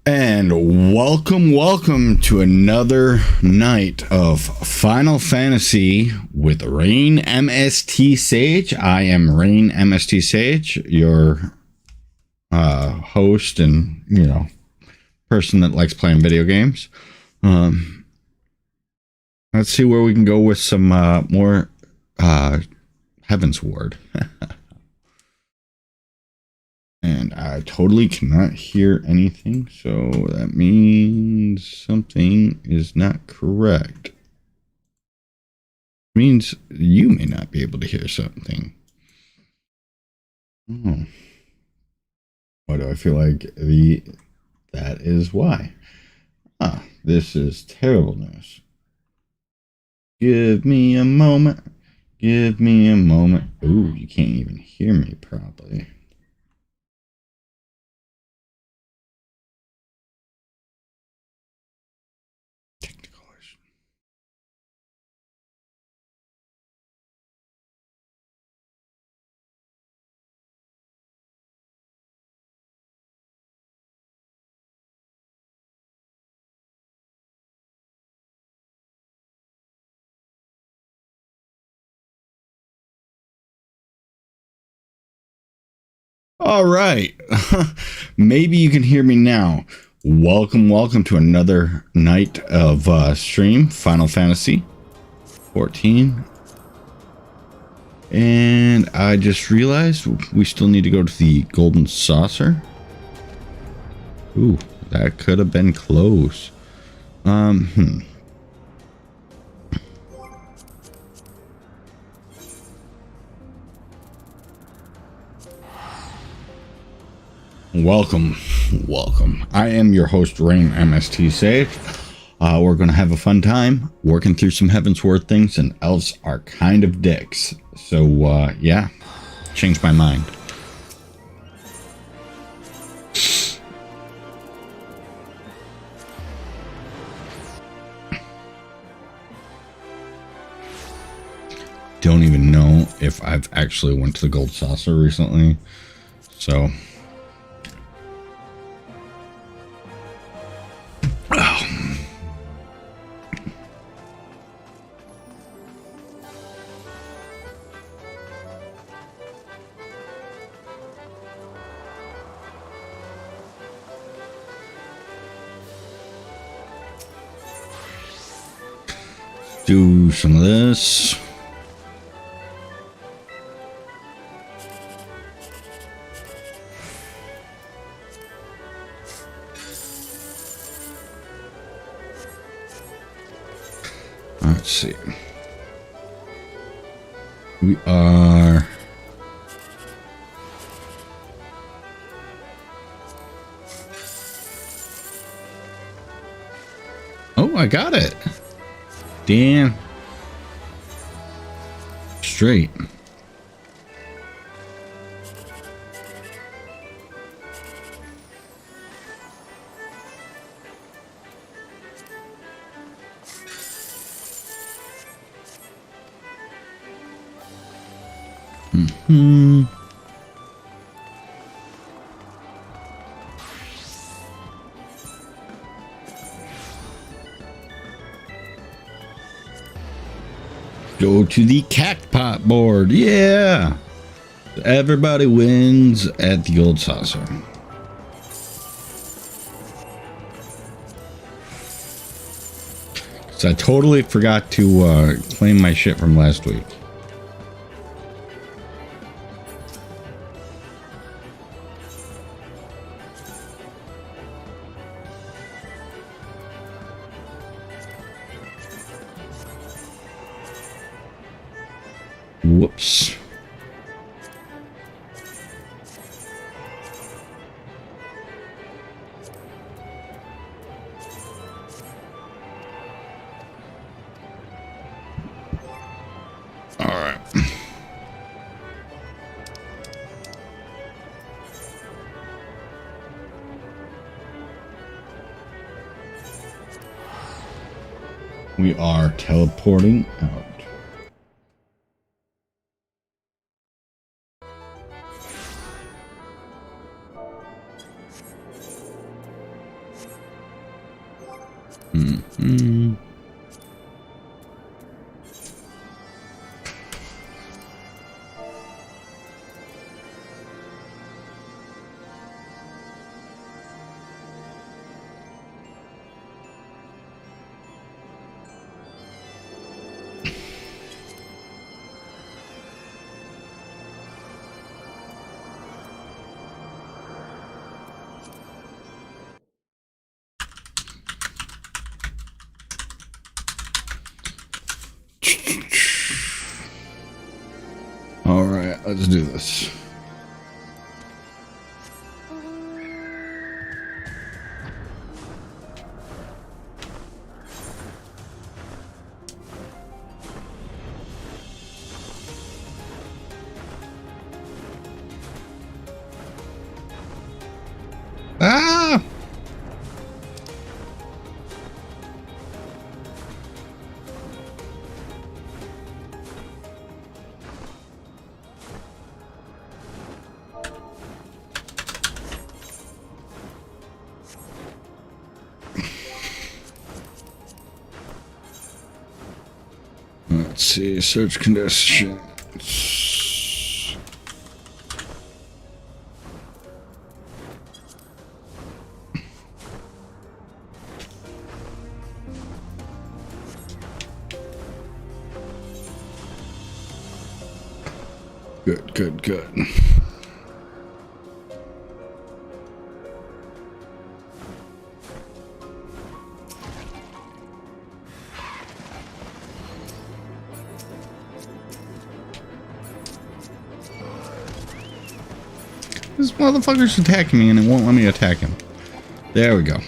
And welcome to another night of Final Fantasy with Rain MST Sage. I am Rain MST Sage, your host and, person that likes playing video games. Let's see where we can go with some more Heavensward. And I totally cannot hear anything, so that means something is not correct. It means you may not be able to hear something. Oh. Why do I feel like that is why? This is terrible news. Give me a moment. Give me a moment. Ooh, you can't even hear me properly. All right. Maybe you can hear me now. Welcome to another night of stream, Final Fantasy 14. And I just realized we still need to go to the Golden Saucer. Ooh, that could have been close. Welcome. I am your host, Rain MST Sage. We're going to have a fun time working through some Heavensward things, and elves are kind of dicks. So, yeah, changed my mind. don't even know if I've actually went to the Gold Saucer recently. So, oh. Do some of this. Let's see. We are... Oh, I got it. Damn. Straight. Mm-hmm. Go to the Cactpot board. Yeah. Everybody wins at the Gold Saucer. So I totally forgot to claim my shit from last week. Whoops. All right. We are teleporting out. Mm-hmm. All right, let's do this. Ah! Let's see, search conditions. Good, good, good. This motherfucker's attacking me and it won't let me attack him. There we go.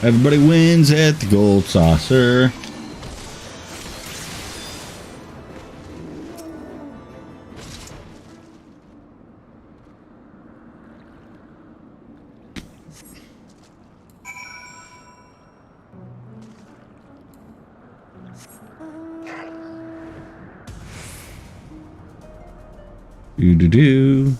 Everybody wins at the Gold Saucer. Do do do.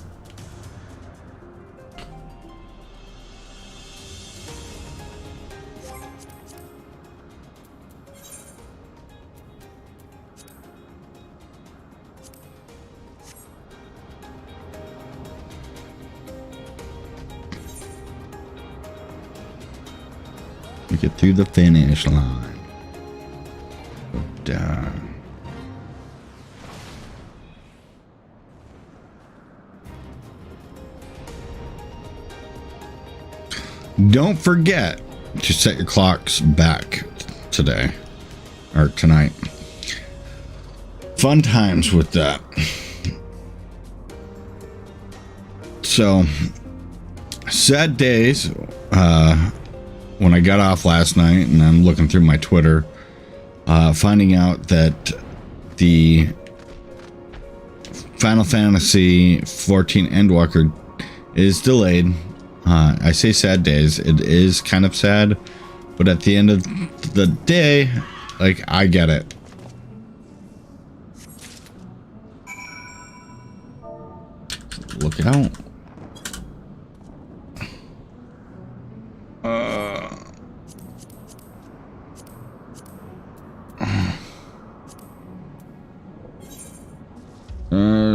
Get through the finish line. Down. Don't forget to set your clocks back today or tonight. Fun times with that. So, sad days. When I got off last night and I'm looking through my Twitter, finding out that the Final Fantasy 14 Endwalker is delayed. I say sad days. It is kind of sad, but at the end of the day, like, I get it. Look out.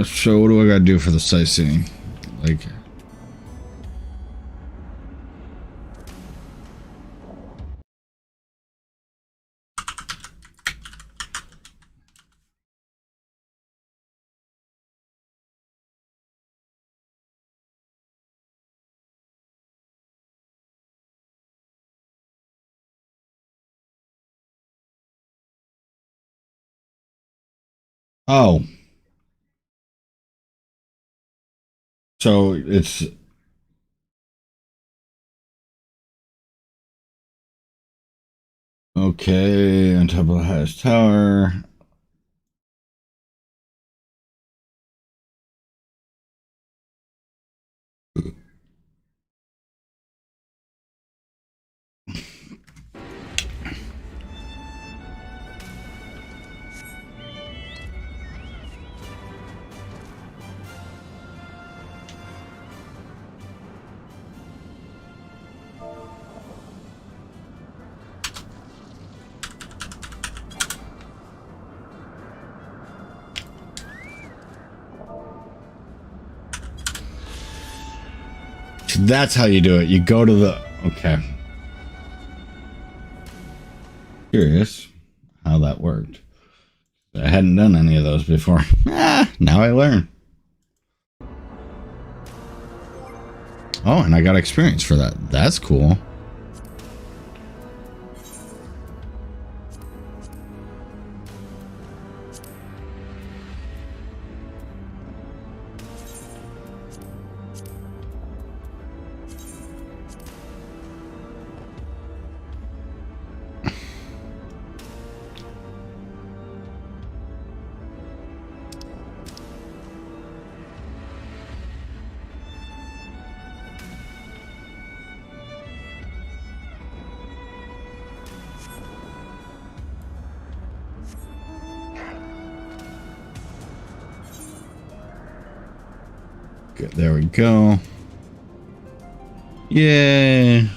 So what do I gotta do for the sightseeing? Like, oh. So it's okay on top of the highest tower. That's how you do it. You go to the... Okay. Curious how that worked. I hadn't done any of those before. Now I learn. Oh, and I got experience for that. That's cool. Good, there we go. Yay.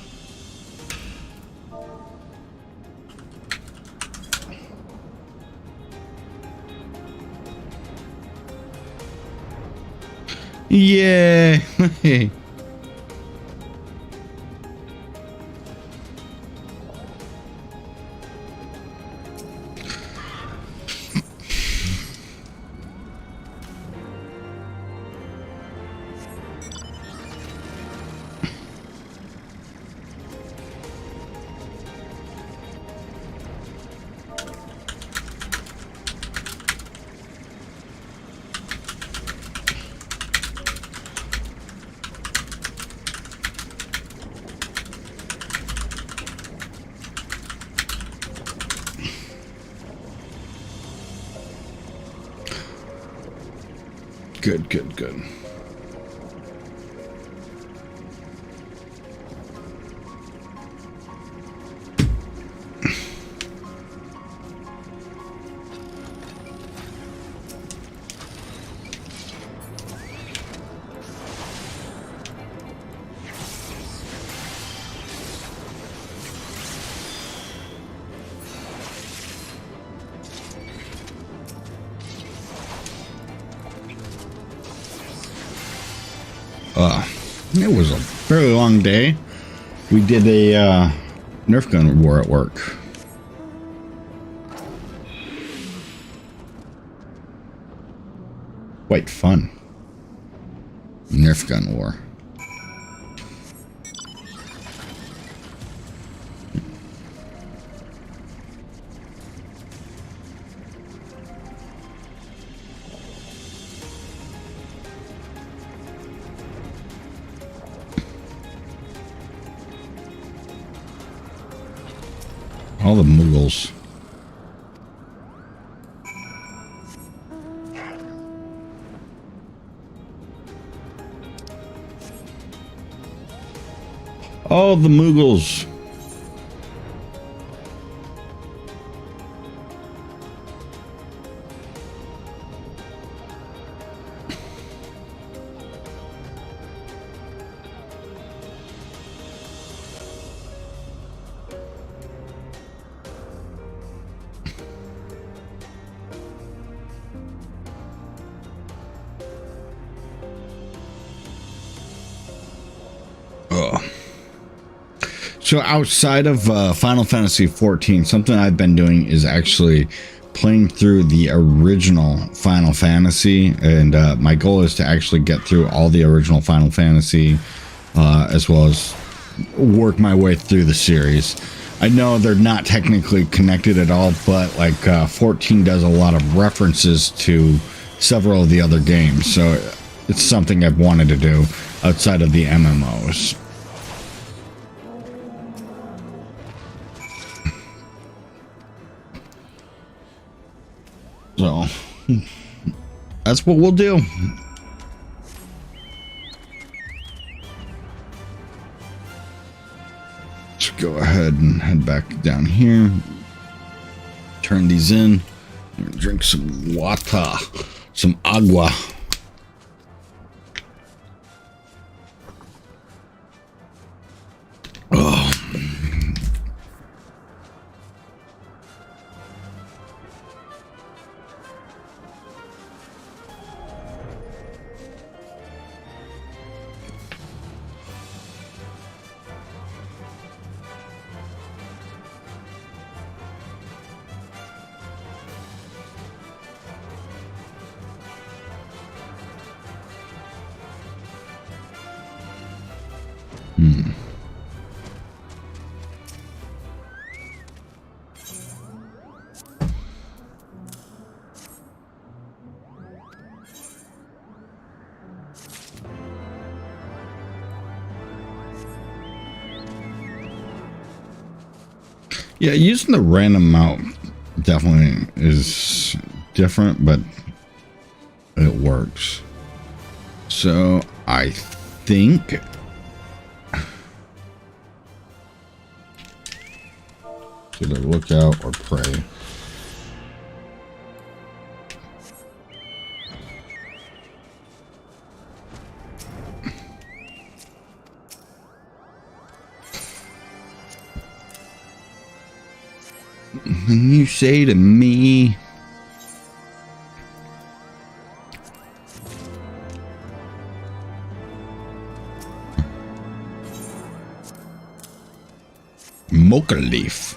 Yay. Good, good, good. It was a very long day. We did a Nerf gun war at work. Quite fun. Nerf gun war. All the Muggles. All the Muggles. So outside of Final Fantasy XIV, something I've been doing is actually playing through the original Final Fantasy, and my goal is to actually get through all the original Final Fantasy, as well as work my way through the series. I know they're not technically connected at all, but like 14 does a lot of references to several of the other games, so it's something I've wanted to do outside of the MMOs. So, that's what we'll do. Let's go ahead and head back down here. Turn these in. Drink some water. Some agua. Oh. Yeah, using the random mount definitely is different, but it works. So I think either look out or pray. And you say to me, mocha leaf.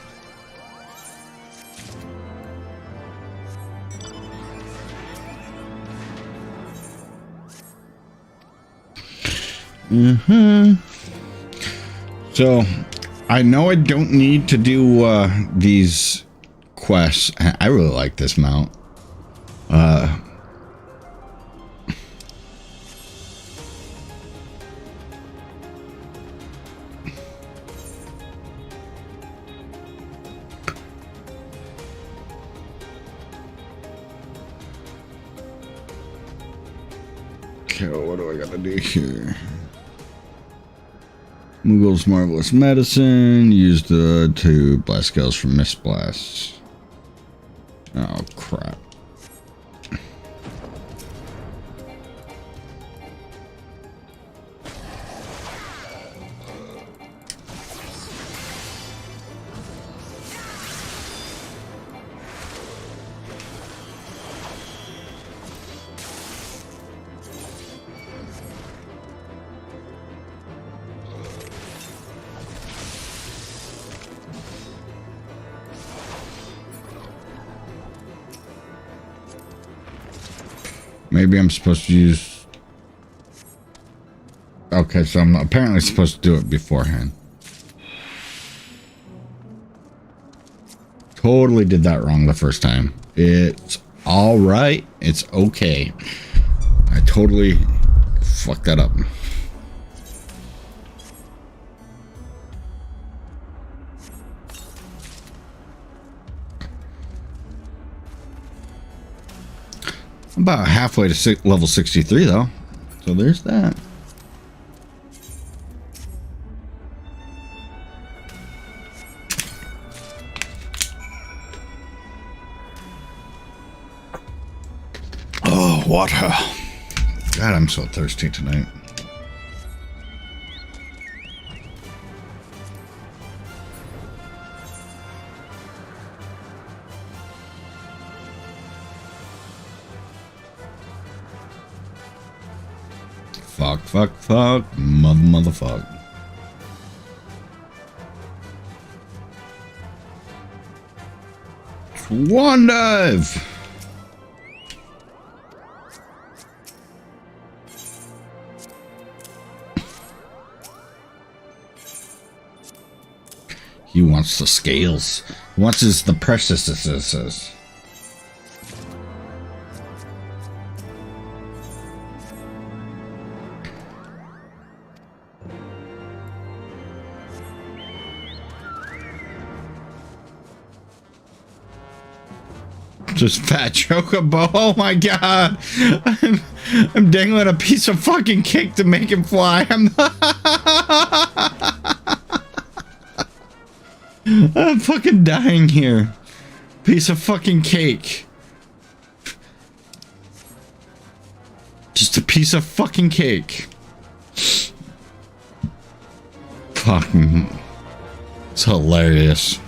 So I know I don't need to do these quests. I really like this mount. Okay, what do I gotta do here? Muggle's Marvelous Medicine, used to blast skills from Mist Blasts. Oh, crap. Maybe I'm supposed to use... Okay, so I'm apparently supposed to do it beforehand. Totally did that wrong the first time. It's alright. It's okay. I totally fucked that up. I'm about halfway to level 63 though. So there's that. Oh, water. God, I'm so thirsty tonight. Fuck, motherfuck. Swan dive! He wants the scales. He wants the preciousnesses. Just fat chocobo. Oh my god. I'm dangling a piece of fucking cake to make him fly. I'm fucking dying here. Piece of fucking cake. Just a piece of fucking cake. Fucking. It's hilarious.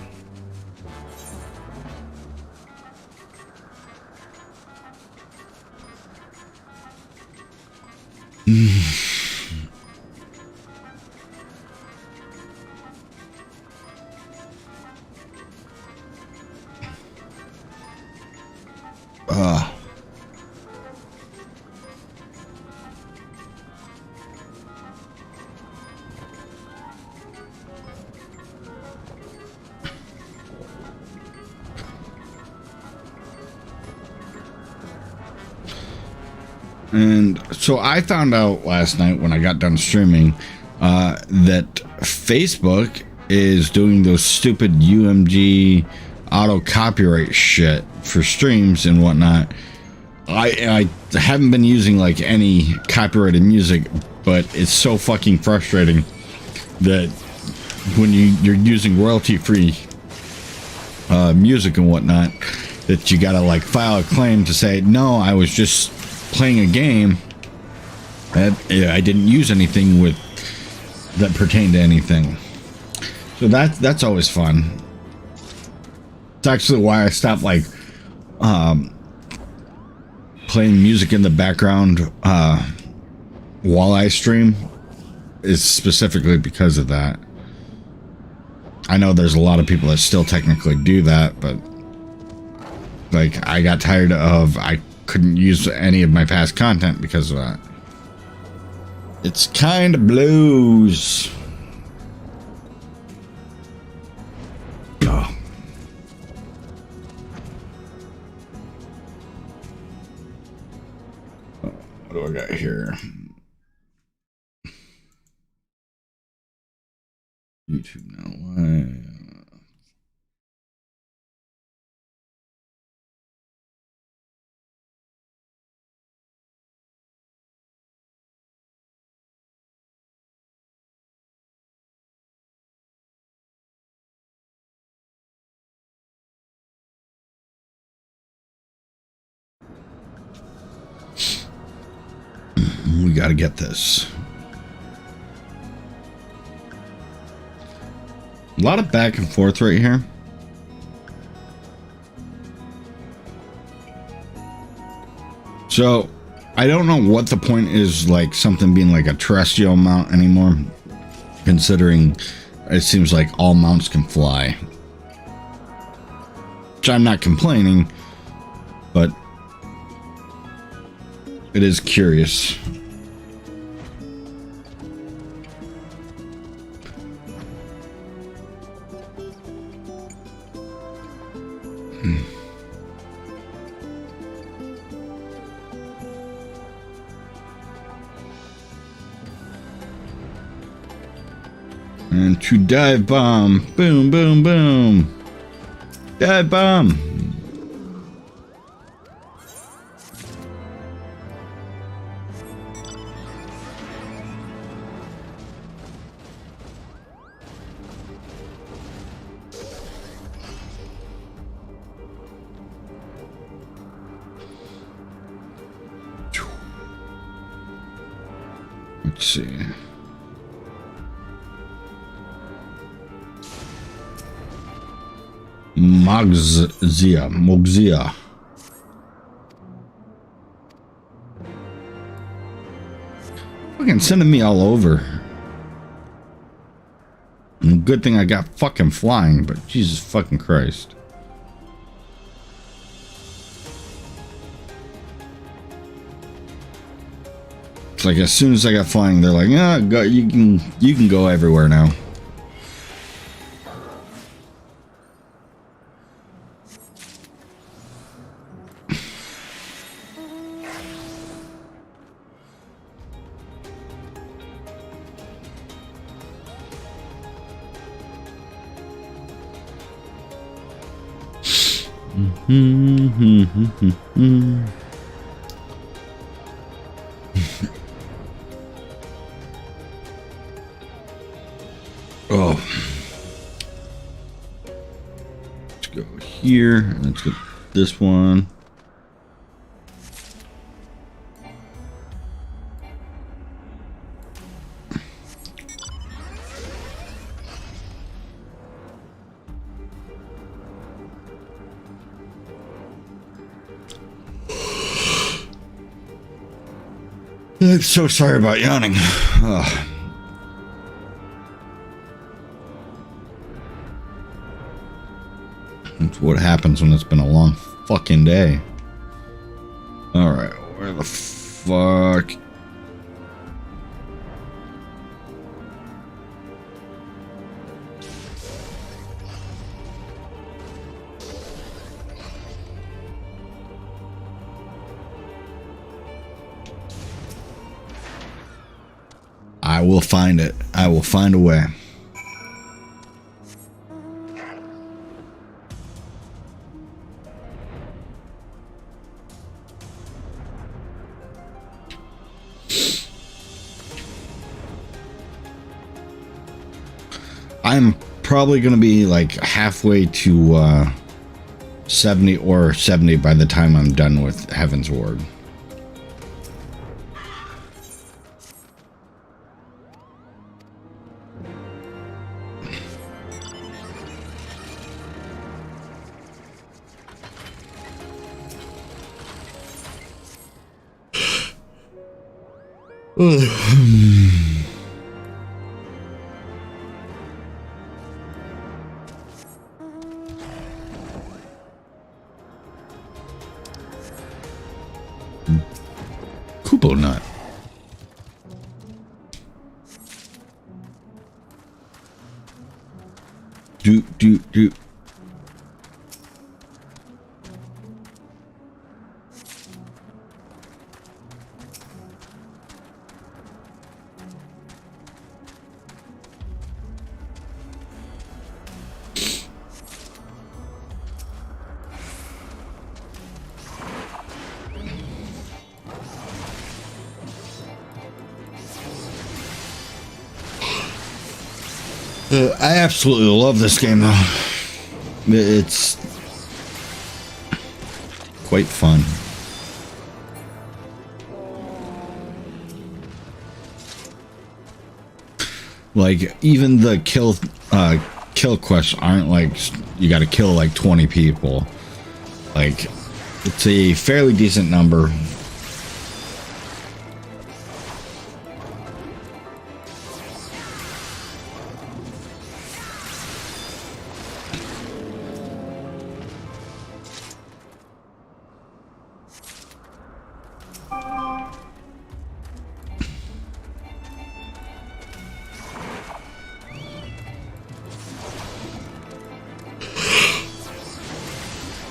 And so I found out last night when I got done streaming that Facebook is doing those stupid UMG auto copyright shit for streams and whatnot. I haven't been using like any copyrighted music, but it's so fucking frustrating that when you're using royalty-free music and whatnot, that you gotta like file a claim to say, no, I was just playing a game. I didn't use anything that pertained to anything. So that's always fun. It's actually why I stopped like playing music in the background while I stream, is specifically because of that. I know there's a lot of people that still technically do that, but like I got tired of I couldn't use any of my past content because of that. It's kind of blues. Oh. What do I got here? YouTube now. Why? We gotta get this. A lot of back and forth right here. So I don't know what the point is, like something being like a terrestrial mount anymore, considering it seems like all mounts can fly. Which I'm not complaining, but It is curious. And to dive bomb. Boom, boom, boom. Dive bomb. Let's see. Mogzia. Fucking sending me all over. And good thing I got fucking flying, but Jesus fucking Christ. It's like as soon as I got flying, they're like, "Ah, go, you can go everywhere now." Oh, let's go here. Let's get this one. I'm so sorry about yawning. Ugh. That's what happens when it's been a long fucking day. Alright, where the fuck? I will find it. I will find a way. I'm probably going to be like halfway to 70 or 70 by the time I'm done with Heavensward. Kupo nut. Do. I absolutely love this game, though. It's quite fun. Like, even the kill quests aren't like you got to kill like 20 people. Like, it's a fairly decent number.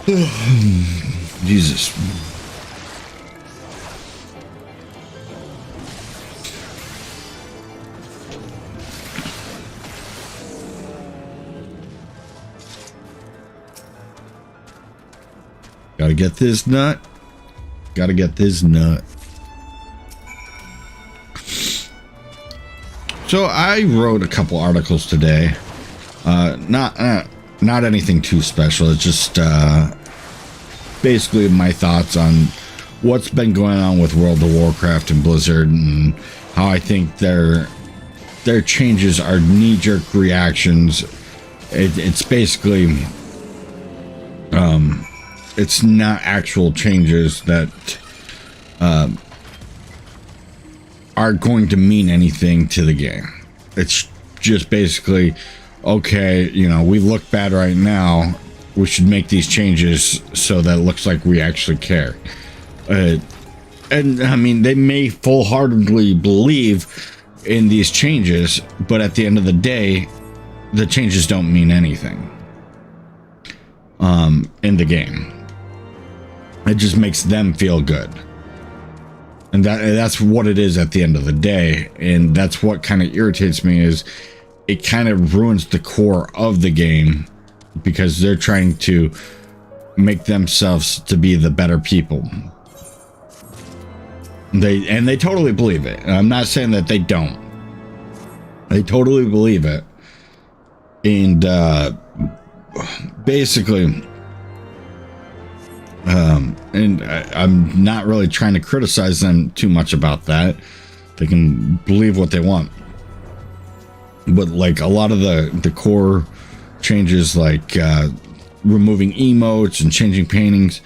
Jesus. Gotta get this nut. Gotta get this nut. So I wrote a couple articles today. Not anything too special. It's just basically my thoughts on what's been going on with World of Warcraft and Blizzard, and how I think their changes are knee-jerk reactions. It's basically it's not actual changes that are going to mean anything to the game. It's just basically, okay, you know, we look bad right now, we should make these changes so that it looks like we actually care. And I mean, they may full-heartedly believe in these changes, but at the end of the day, the changes don't mean anything in the game. It just makes them feel good. And that's what it is at the end of the day. And that's what kind of irritates me, is it kind of ruins the core of the game, because they're trying to make themselves to be the better people. They totally believe it. And I'm not saying that they don't. They totally believe it. And basically, and I'm not really trying to criticize them too much about that. They can believe what they want. But like a lot of the core changes, like removing emotes and changing paintings,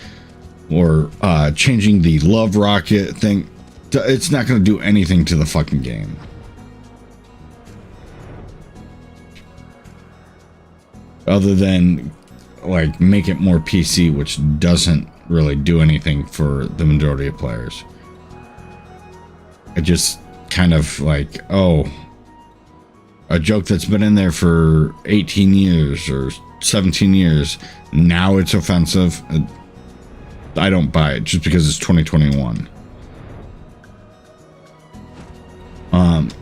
or changing the love rocket thing, it's not going to do anything to the fucking game. Other than like make it more PC, which doesn't really do anything for the majority of players. It just kind of like, oh, a joke that's been in there for 18 years or 17 years, now it's offensive. I don't buy it just because it's 2021.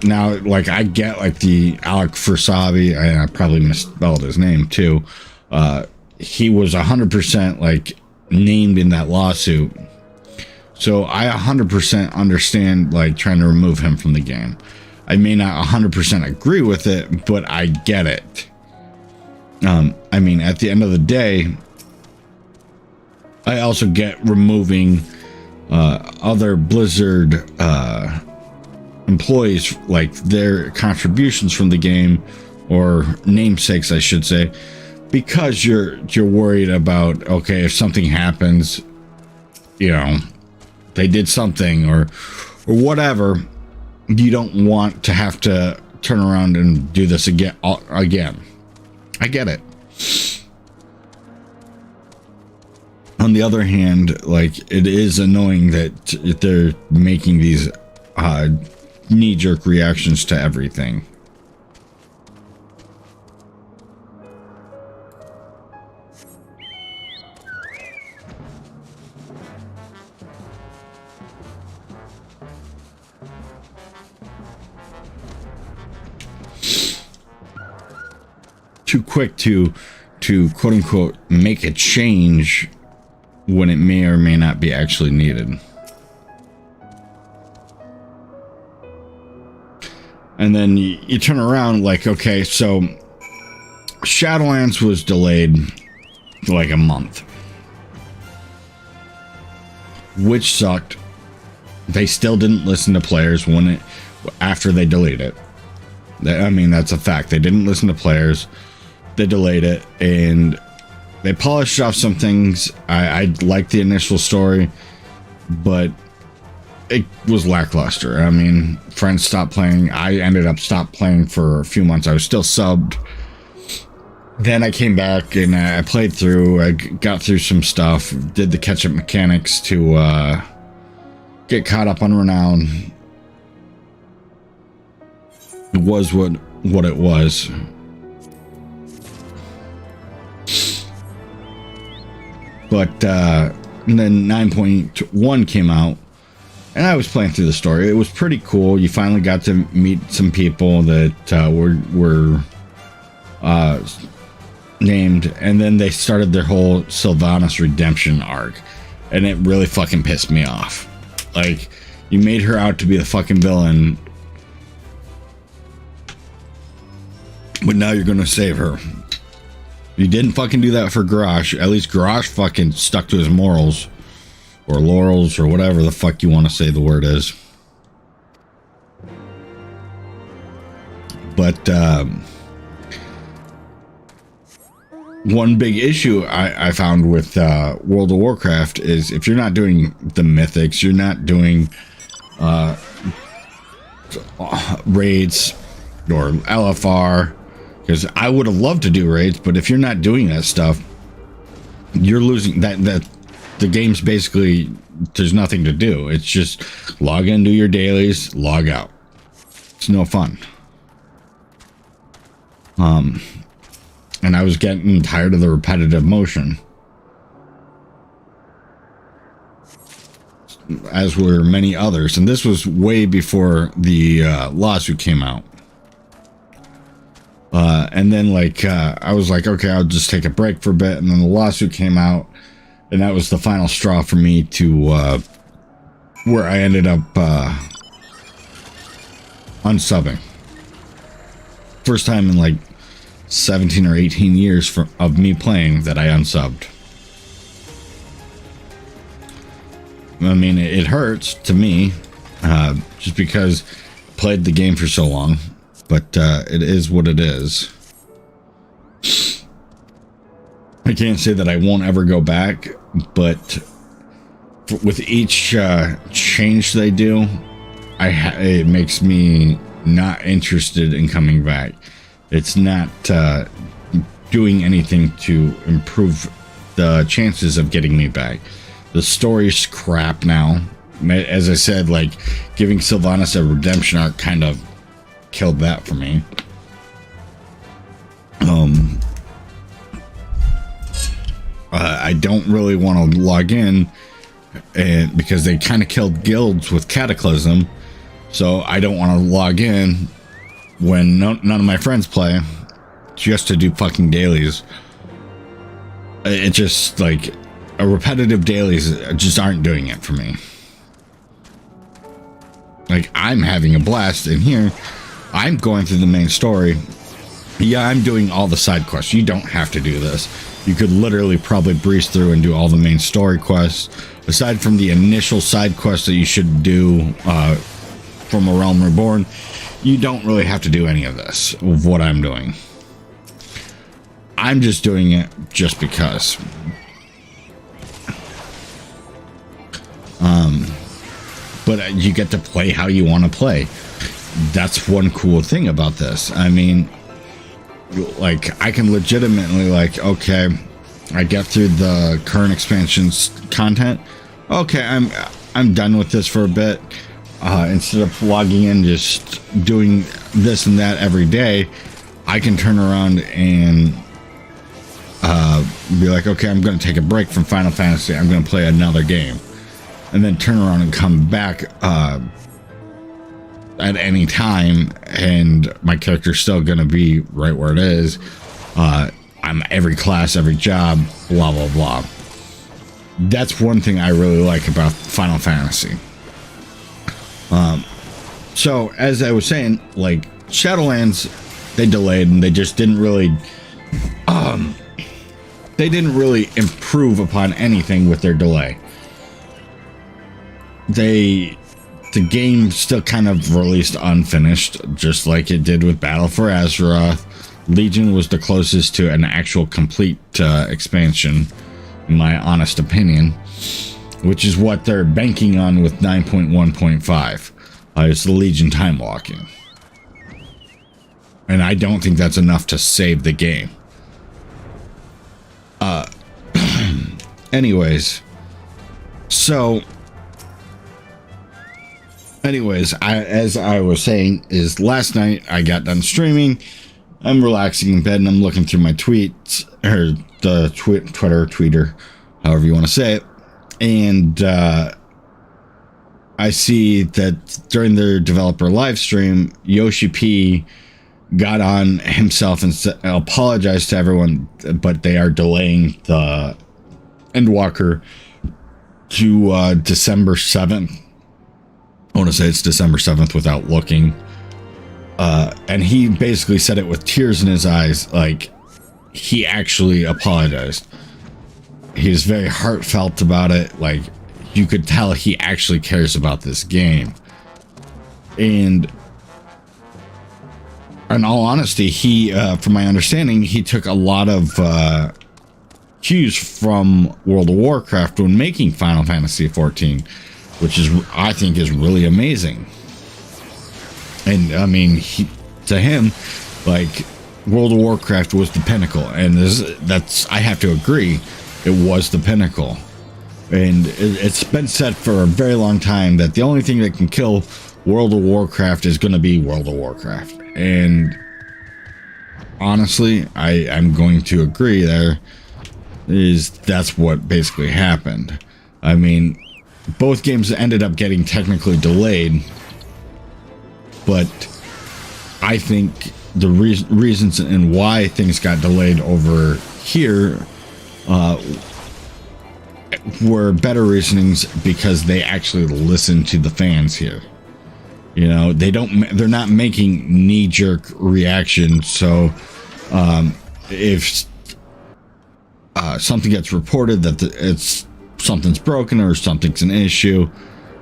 Now, like, I get like the Alec Fursabi, I probably misspelled his name too. He was 100% like named in that lawsuit. So I 100% understand like trying to remove him from the game. I may not 100% agree with it, but I get it. I mean, at the end of the day, I also get removing other Blizzard employees, like their contributions from the game, or namesakes, I should say, because you're worried about, okay, if something happens, you know, they did something or whatever, you don't want to have to turn around and do this again. I get it. On the other hand, like, it is annoying that they're making these knee-jerk reactions to everything. Too quick to quote unquote make a change when it may or may not be actually needed. And then you turn around like, okay, so Shadowlands was delayed like a month, which sucked. They still didn't listen to players after they delayed it. I mean, that's a fact. They didn't listen to players. They delayed it, and they polished off some things. I liked the initial story, but it was lackluster. I mean, friends stopped playing. I ended up stopped playing for a few months. I was still subbed. Then I came back and I played through. I got through some stuff, did the catch-up mechanics to get caught up on Renown. It was what it was. But then 9.1 came out, and I was playing through the story. It was pretty cool. You finally got to meet some people that were named, and then they started their whole Sylvanas redemption arc, and it really fucking pissed me off. Like, you made her out to be the fucking villain, but now you're gonna save her. You didn't fucking do that for Garrosh. At least Garrosh fucking stuck to his morals, or laurels, or whatever the fuck you want to say the word is. But one big issue I found with World of Warcraft is if you're not doing the mythics, you're not doing raids or LFR, because I would have loved to do raids, but if you're not doing that stuff, you're losing that the game's basically, there's nothing to do. It's just log in, do your dailies, log out. It's no fun. And I was getting tired of the repetitive motion, as were many others. And this was way before the lawsuit came out. And then, like, I was like, okay, I'll just take a break for a bit. And then the lawsuit came out, and that was the final straw for me to where I ended up unsubbing. First time in like 17 or 18 years of me playing that I unsubbed. I mean, it hurts to me, just because I played the game for so long, but it is what it is. I can't say that I won't ever go back, but with each change they do, it makes me not interested in coming back. It's not doing anything to improve the chances of getting me back. The story's crap now. As I said, like, giving Sylvanas a redemption arc kind of killed that for me. I don't really want to log in, and because they kind of killed guilds with Cataclysm, so I don't want to log in when none of my friends play, just to do fucking dailies. It just, like, a repetitive dailies just aren't doing it for me. Like, I'm having a blast in here. I'm going through the main story. Yeah, I'm doing all the side quests. You don't have to do this. You could literally probably breeze through and do all the main story quests. Aside from the initial side quests that you should do from A Realm Reborn, you don't really have to do any of this, of what I'm doing. I'm just doing it just because. But you get to play how you want to play. That's one cool thing about this. I mean, like, I can legitimately, like, okay, I get through the current expansion's content. Okay, I'm done with this for a bit. Instead of logging in, just doing this and that every day, I can turn around and be like, okay, I'm going to take a break from Final Fantasy. I'm going to play another game. And then turn around and come back at any time, and my character's still going to be right where it is. I'm every class, every job, blah, blah, blah. That's one thing I really like about Final Fantasy. So, as I was saying, like, Shadowlands, they delayed, and they just didn't really... they didn't really improve upon anything with their delay. The game still kind of released unfinished, just like it did with Battle for Azeroth. Legion was the closest to an actual complete expansion, in my honest opinion, which is what they're banking on with 9.1.5. It's the Legion time walking. And I don't think that's enough to save the game. Anyways, as I was saying, is last night I got done streaming. I'm relaxing in bed and I'm looking through my tweets, or the Twitter, however you want to say it. And I see that during their developer live stream, Yoshi P got on himself and apologized to everyone, but they are delaying the Endwalker to December 7th. I want to say it's December 7th without looking. And he basically said it with tears in his eyes, like he actually apologized. He was very heartfelt about it. Like you could tell he actually cares about this game. And in all honesty, he, from my understanding, he took a lot of cues from World of Warcraft when making Final Fantasy XIV, which is, I think, is really amazing. And I mean, to him, like World of Warcraft was the pinnacle, and that's I have to agree, it was the pinnacle. And it's been said for a very long time that the only thing that can kill World of Warcraft is going to be World of Warcraft. And honestly, I'm going to agree that's what basically happened. I mean, both games ended up getting technically delayed, but I think the reasons and why things got delayed over here were better reasonings because they actually listen to the fans here. You know, they're not making knee-jerk reactions. So if something gets reported that something's broken or something's an issue,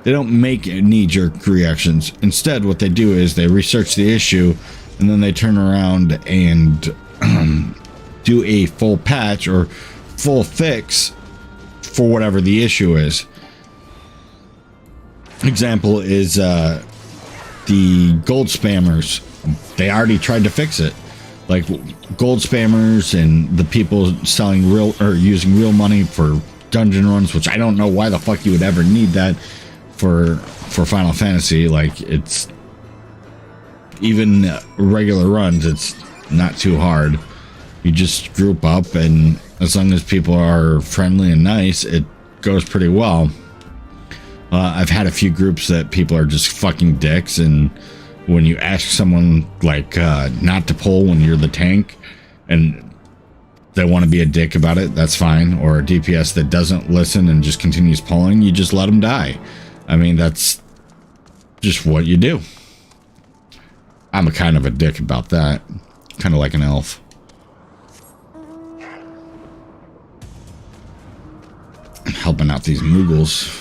they don't make knee-jerk reactions. Instead, what they do is they research the issue and then they turn around and do a full patch or full fix for whatever the issue is. Example is the gold spammers. They already tried to fix it. Like gold spammers and the people selling real or using real money for dungeon runs, which I don't know why the fuck you would ever need that for Final Fantasy. Like, it's even regular runs, it's not too hard. You just group up, and as long as people are friendly and nice, it goes pretty well. I've had a few groups that people are just fucking dicks, and when you ask someone like not to pull when you're the tank and they want to be a dick about it, that's fine. Or a DPS that doesn't listen and just continues pulling, you just let them die. I mean, that's just what you do. I'm a kind of a dick about that. Kind of like an elf. Helping out these Moogles.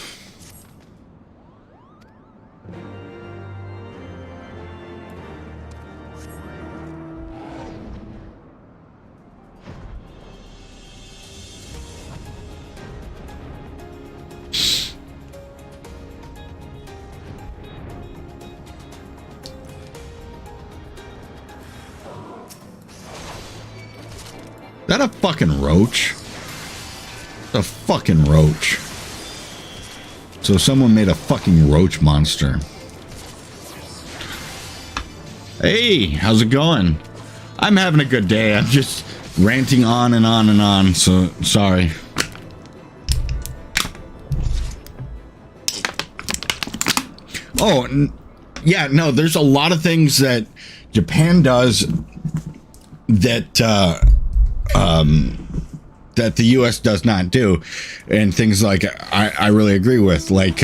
Is that a fucking roach? It's a fucking roach. So someone made a fucking roach monster. Hey, how's it going? I'm having a good day. I'm just ranting on and on and on, so sorry. Oh, yeah, no, there's a lot of things that Japan does that that the US does not do, and things like I really agree with. Like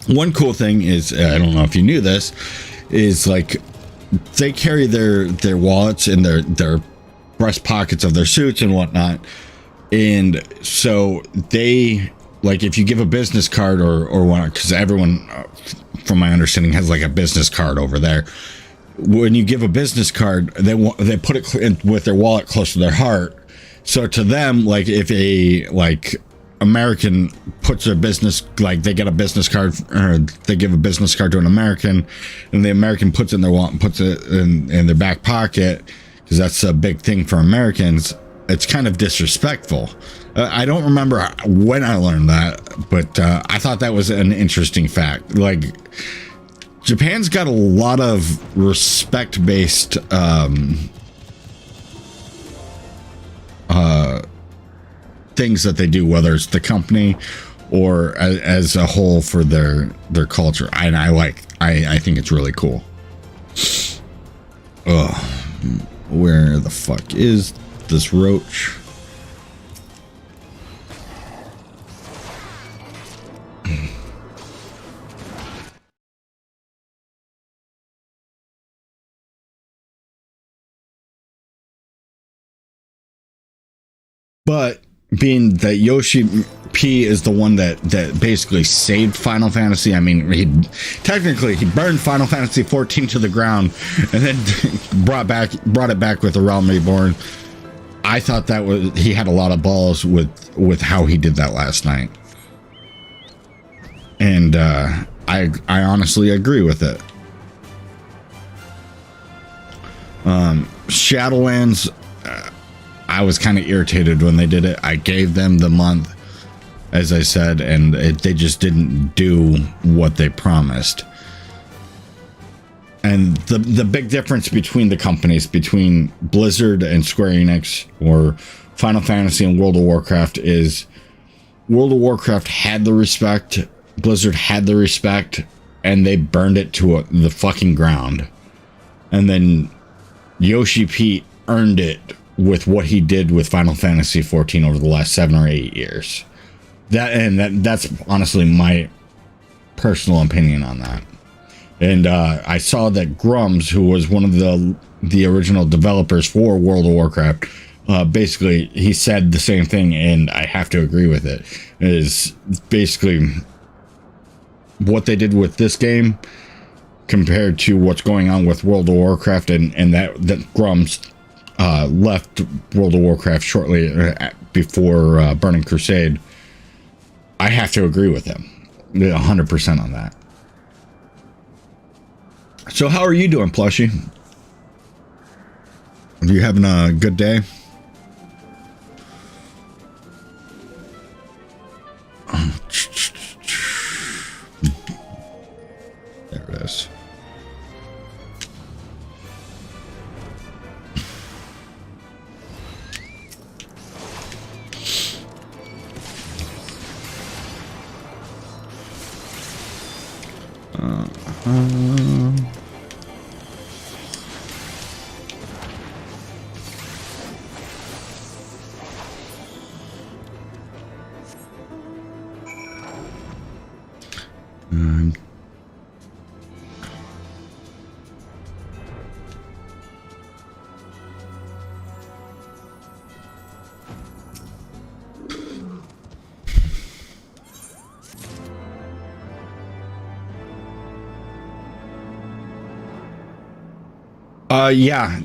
one cool thing is, I don't know if you knew this, is like they carry their wallets in their breast pockets of their suits and whatnot, and so they, like, if you give a business card or what, because everyone from my understanding has like a business card over there. When you give a business card, they put it in with their wallet close to their heart. So to them, like, if a American puts their business, like, they get a business card, or they give a business card to an American, and the American puts it in their wallet and puts it in their back pocket, because that's a big thing for Americans, it's kind of disrespectful. I don't remember when I learned that, but I thought that was an interesting fact. Like, Japan's got a lot of respect-based things that they do, whether it's the company or as a whole for their culture. And I think it's really cool. Oh, where the fuck is this roach? But being that Yoshi P is the one that basically saved Final Fantasy. I mean, he burned Final Fantasy 14 to the ground and then brought it back with the Realm Reborn. I thought he had a lot of balls with how he did that last night. And I honestly agree with it. Shadowlands, I was kind of irritated when they did it. I gave them the month, as I said, and they just didn't do what they promised. And the big difference between the companies, between Blizzard and Square Enix, or Final Fantasy and World of Warcraft, is World of Warcraft had the respect, Blizzard had the respect, and they burned it to the fucking ground. And then Yoshi P earned it with what he did with Final Fantasy 14 over the last 7 or 8 years. That's honestly my personal opinion on that. And I saw that Grumps, who was one of the original developers for World of Warcraft, basically he said the same thing, and I have to agree with it. Is basically what they did with this game compared to what's going on with World of Warcraft, and that Grumps left World of Warcraft shortly before Burning Crusade. I have to agree with him 100% on that. So how are you doing, Plushie? Are you having a good day? There it is. Yeah,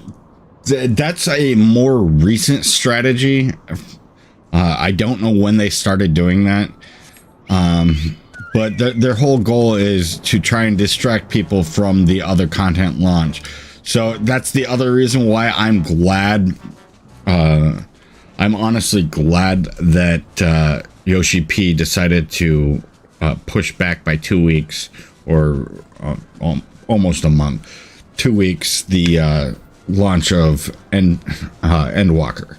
that's a more recent strategy. I don't know when they started doing that. But their whole goal is to try and distract people from the other content launch. So that's the other reason why I'm glad. I'm honestly glad that Yoshi P decided to push back by 2 weeks, or almost a month. 2 weeks, the launch of Endwalker.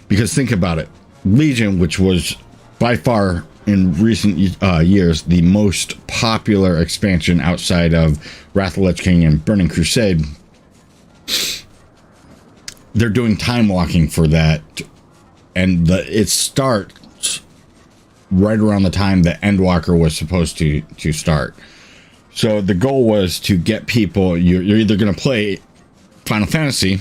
Because think about it. Legion, which was by far in recent years the most popular expansion outside of Wrath of the Lich King and Burning Crusade, they're doing time walking for that, and it starts right around the time that Endwalker was supposed to start. So the goal was to get people, you're either going to play Final Fantasy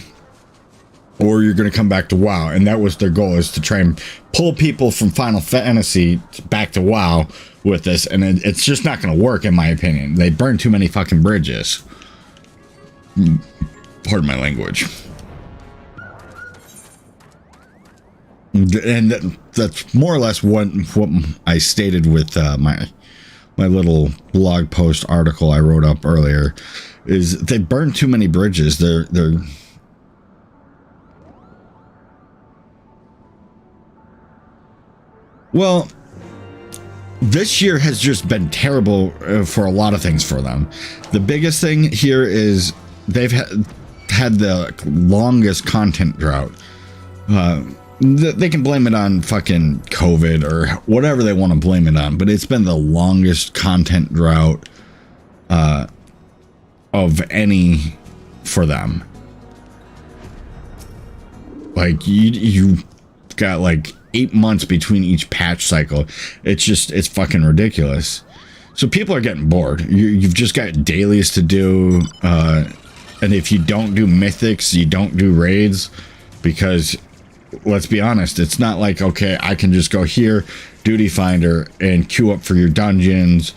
or you're going to come back to WoW. And that was their goal, is to try and pull people from Final Fantasy back to WoW with this. And it's just not going to work, in my opinion. They burned too many fucking bridges. Pardon my language. And that's more or less what I stated with my little blog post article I wrote up earlier, is they burned too many bridges. They're well, this year has just been terrible for a lot of things for them. The biggest thing here is they've had the longest content drought. they can blame it on fucking COVID or whatever they want to blame it on, but it's been the longest content drought of any for them. Like you got like 8 months between each patch cycle. It's fucking ridiculous. So people are getting bored. You've just got dailies to do, and if you don't do mythics, you don't do raids, because let's be honest, it's not like, okay, I can just go here, duty finder, and queue up for your dungeons,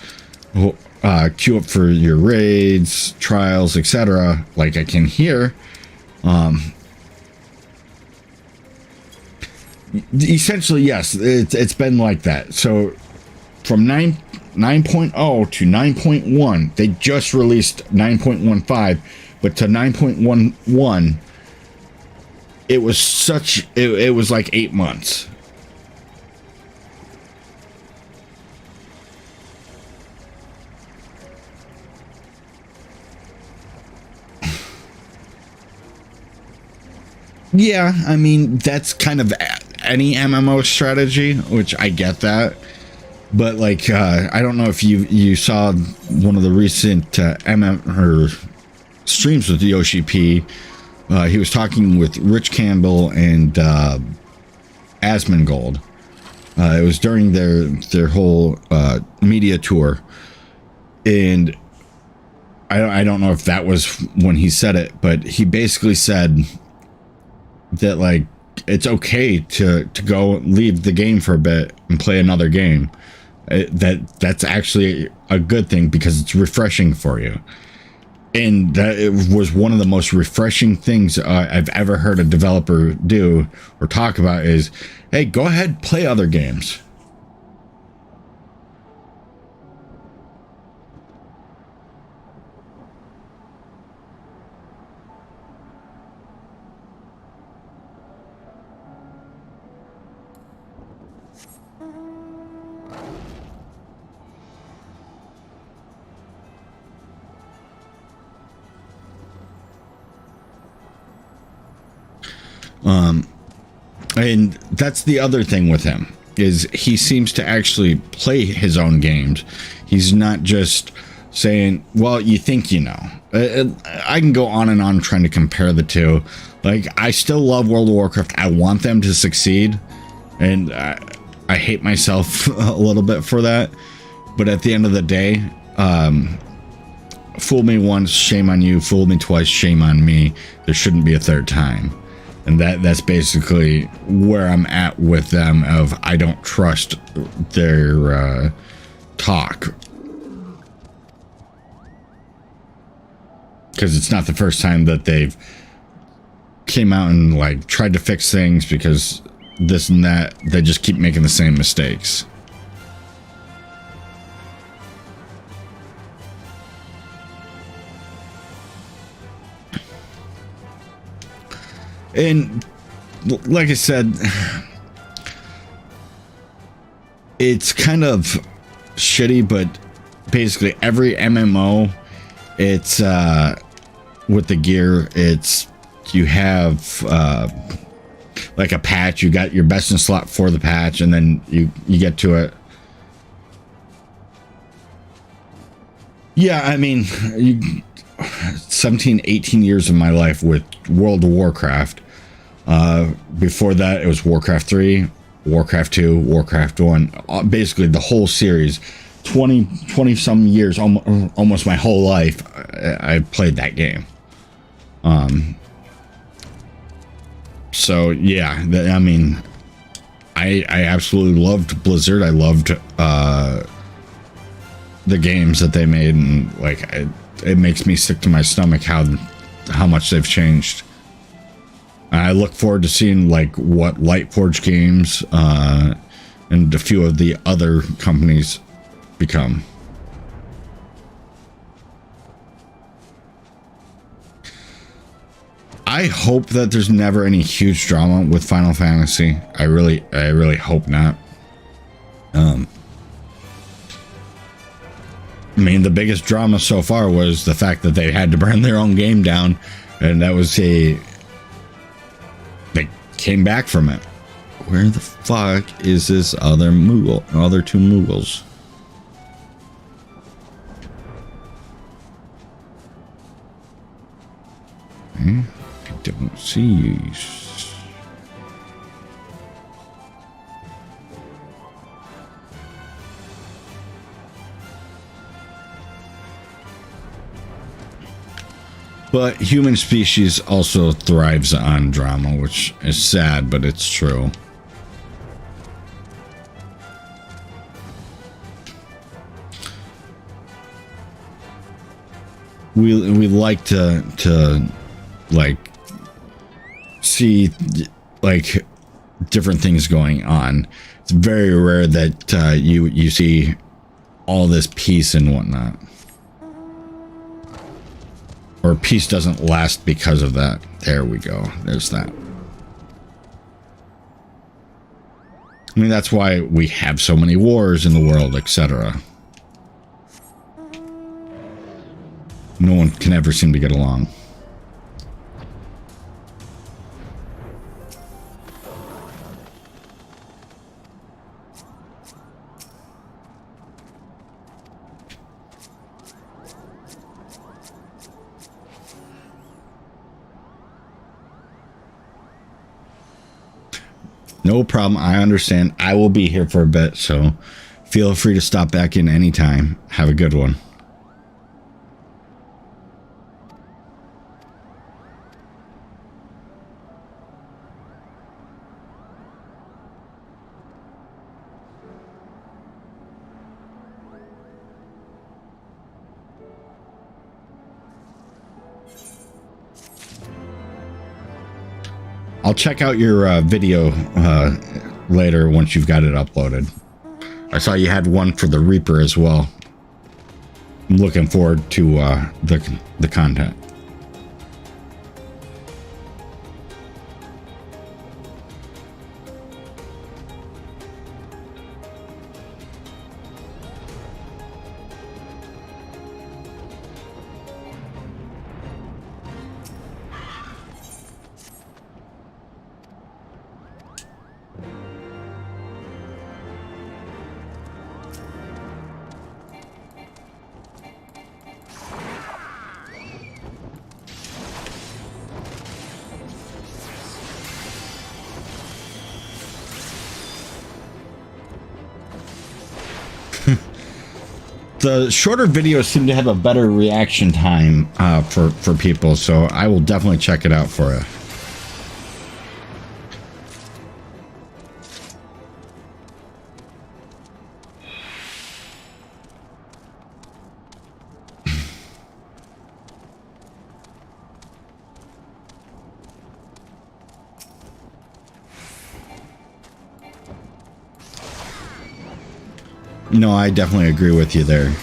queue up for your raids, trials, etc. like I can here. Essentially, yes, it's been like that. So from 9.0 to 9.1, they just released 9.15, but to 9.11, it was like 8 months. Yeah, I mean, that's kind of any MMO strategy, which I get that. But like, I don't know if you saw one of the recent streams with Yoshi P. He was talking with Rich Campbell and Asmongold. It was during their whole media tour, and I don't know if that was when he said it, but he basically said that like it's okay to go leave the game for a bit and play another game. That's actually a good thing because it's refreshing for you. And that it was one of the most refreshing things I've ever heard a developer do or talk about is, hey, go ahead, play other games. And that's the other thing with him, is he seems to actually play his own games. He's not just saying, well, you think you know. I can go on and on trying to compare the two. Like, I still love World of Warcraft. I want them to succeed. And I hate myself a little bit for that. But at the end of the day, fool me once, shame on you. Fool me twice, shame on me. There shouldn't be a third time. And that's basically where I'm at with them, of I don't trust their talk. Because it's not the first time that they've came out and like tried to fix things, because this and that, they just keep making the same mistakes. And like I said, it's kind of shitty, but basically every MMO, it's with the gear, it's you have like a patch, you got your best in slot for the patch, and then you get to it. Yeah, I mean, 17, 18 years of my life with World of Warcraft. Before that, it was Warcraft 3, Warcraft 2, Warcraft 1, basically the whole series. 20 some years, almost my whole life, I played that game. So yeah, I mean, I absolutely loved Blizzard. I loved the games that they made, and like it makes me sick to my stomach how much they've changed. I look forward to seeing like what Lightforge Games and a few of the other companies become. I hope that there's never any huge drama with Final Fantasy. I really hope not. I mean, the biggest drama so far was the fact that they had to burn their own game down, and that was they came back from it. Where the fuck is this other Moogle? Other two Moogles? Okay. I don't see you. But human species also thrives on drama, which is sad, but it's true. We like to like see like different things going on. It's very rare that you see all this peace and whatnot. Or peace doesn't last because of that. There we go. There's that. I mean, that's why we have so many wars in the world, etc. No one can ever seem to get along. No problem. I understand. I will be here for a bit, so feel free to stop back in anytime. Have a good one. I'll check out your video later once you've got it uploaded. I saw you had one for the Reaper as well. I'm looking forward to the content. The shorter videos seem to have a better reaction time for people, so I will definitely check it out for you. No, I definitely agree with you there.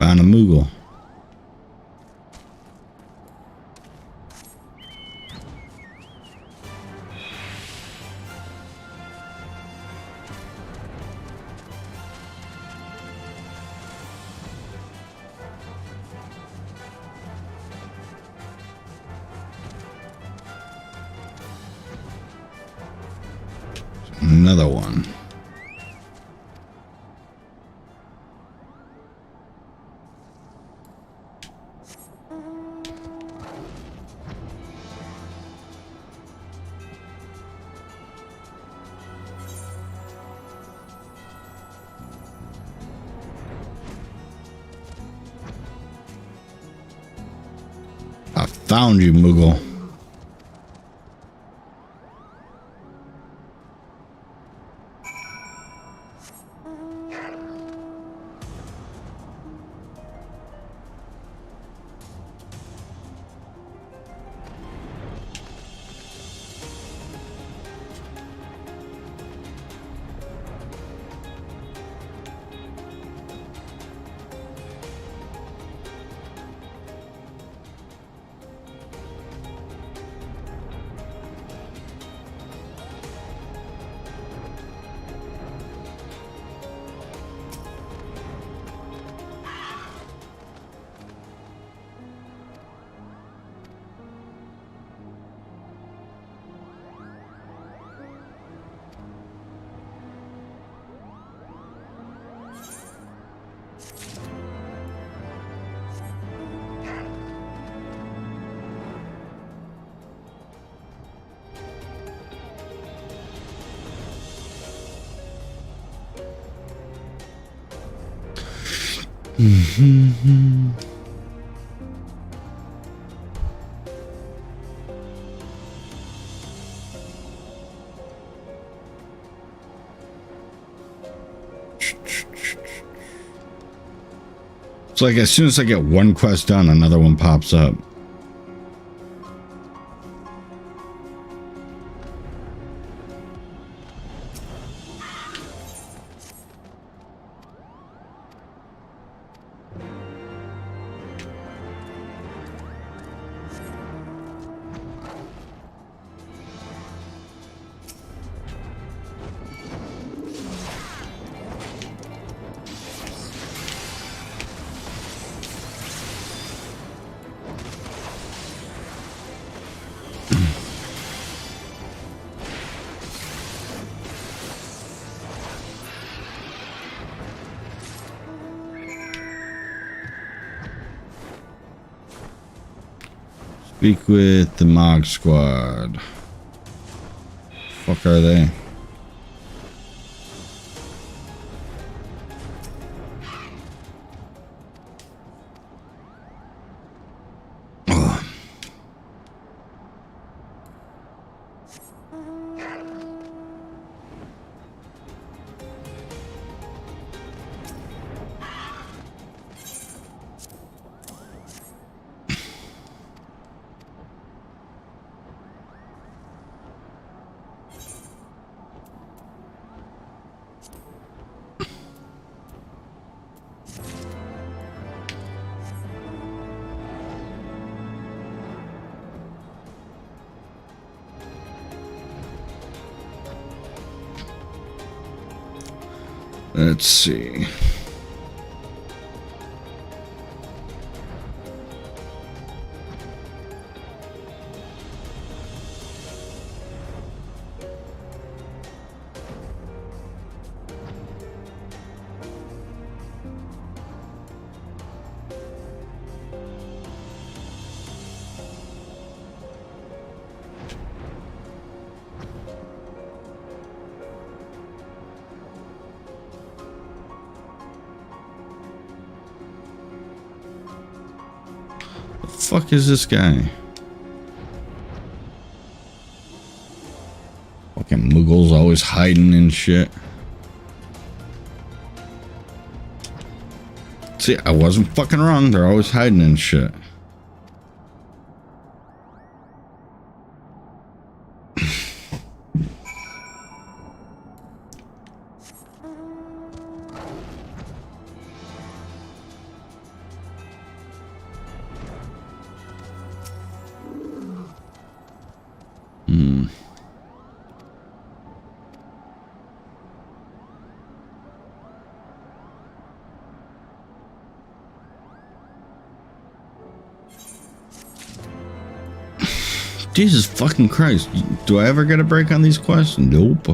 On a Moogle. Another one. found you, Moogle. It's like as soon as I get one quest done, another one pops up. Speak with the Mog Squad. Fuck are they? Let's see. Fuck is this guy? Fucking Moogles always hiding and shit. See, I wasn't fucking wrong. They're always hiding and shit. Jesus fucking Christ. Do I ever get a break on these quests? Nope.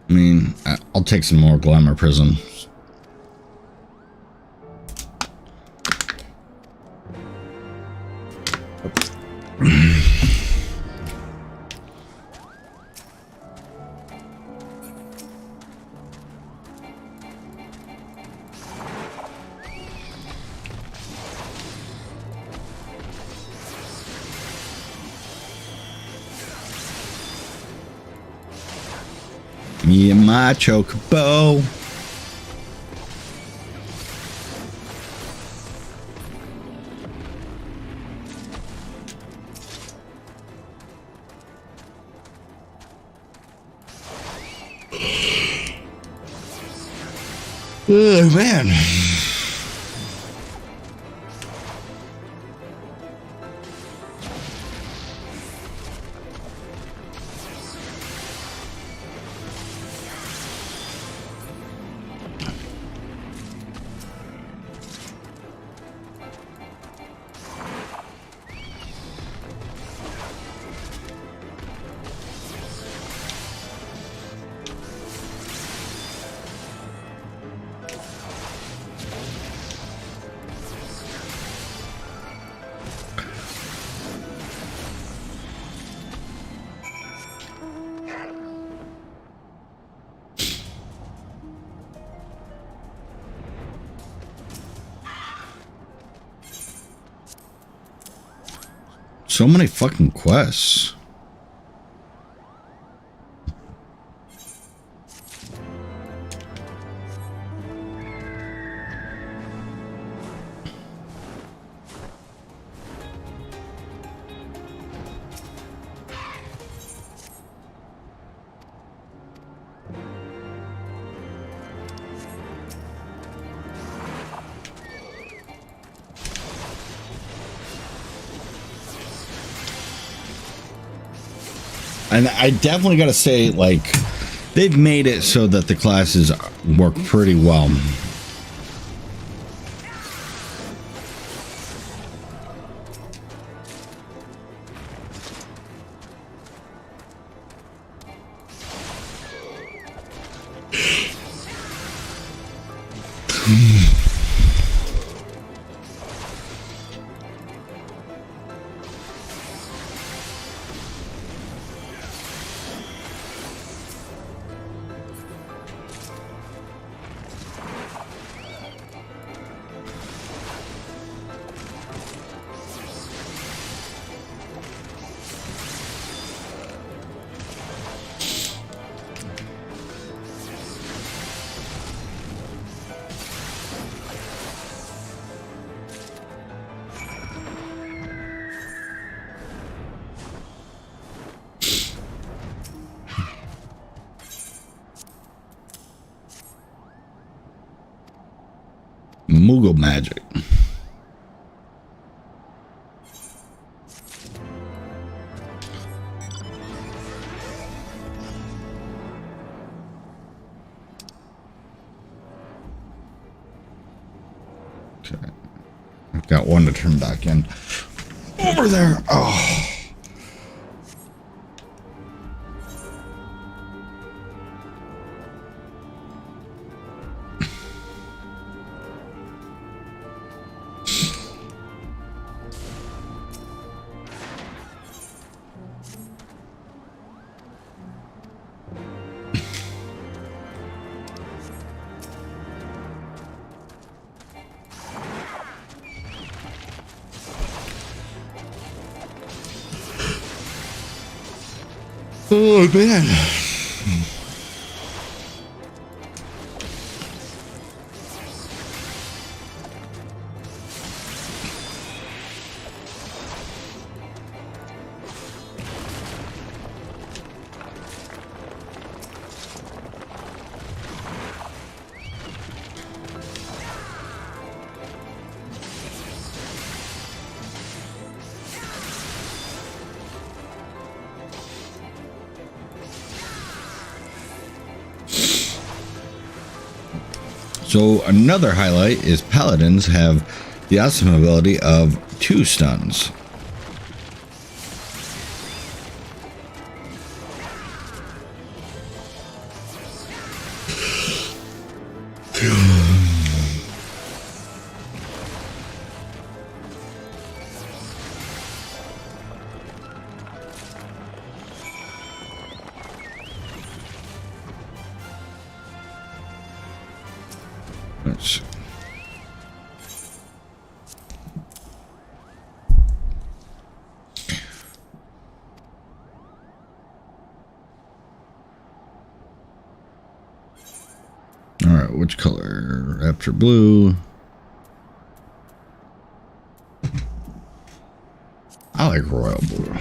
I mean, I'll take some more glamour prisms. Me and my chocobo. Oh, man. So many fucking quests. And I definitely got to say, like, they've made it so that the classes work pretty well. Moogle magic. Okay. I've got one to turn back in. Over there. Oh. Oh, man. So another highlight is paladins have the awesome ability of 2 stuns. Let's see. color? Raptor blue. I like royal blue.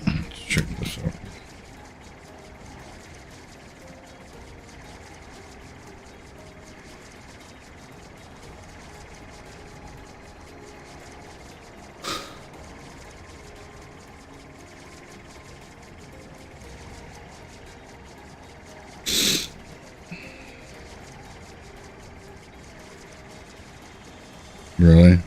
Let's check this out. Really?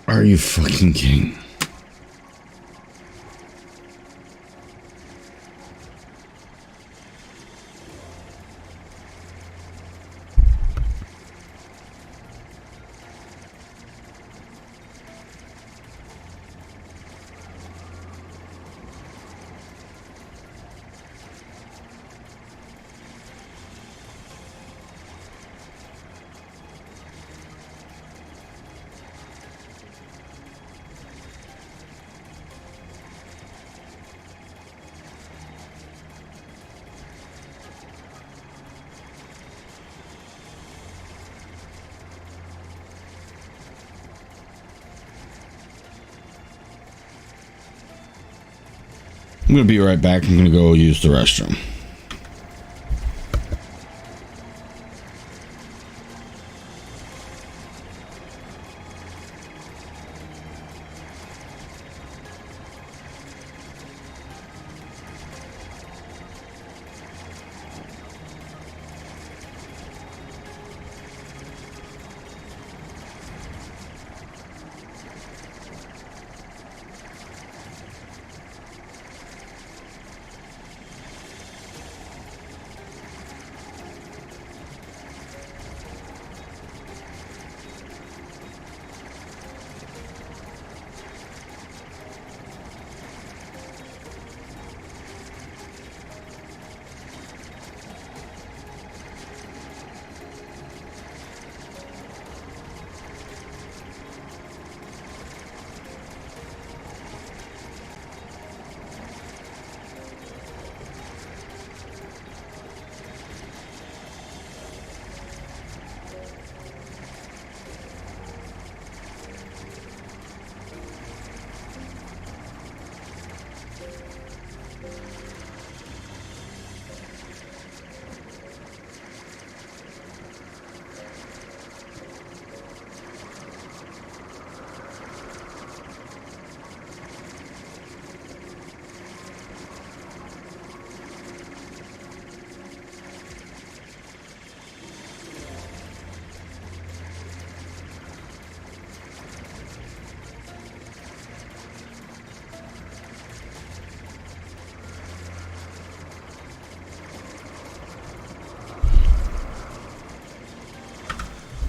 Are you fucking kidding? I'm gonna be right back. I'm gonna go use the restroom.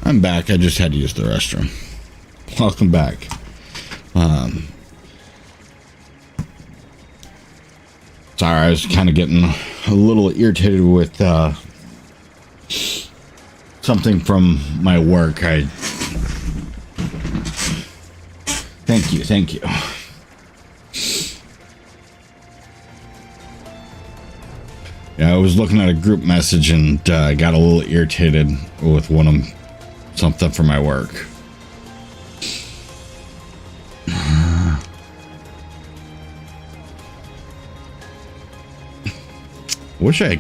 I'm back. I just had to use the restroom. Welcome back. Sorry, I was kind of getting a little irritated with something from my work. Thank you. Yeah, I was looking at a group message and I got a little irritated with something for my work. Wish I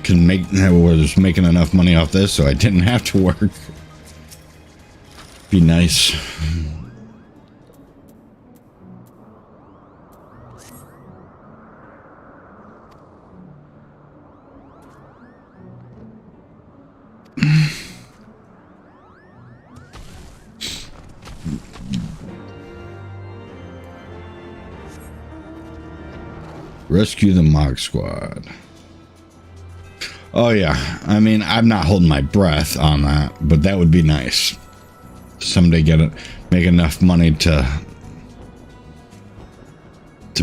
was making enough money off this so I didn't have to work. Be nice. Rescue the Mog Squad. Oh yeah, I mean, I'm not holding my breath on that, but that would be nice. Someday make enough money to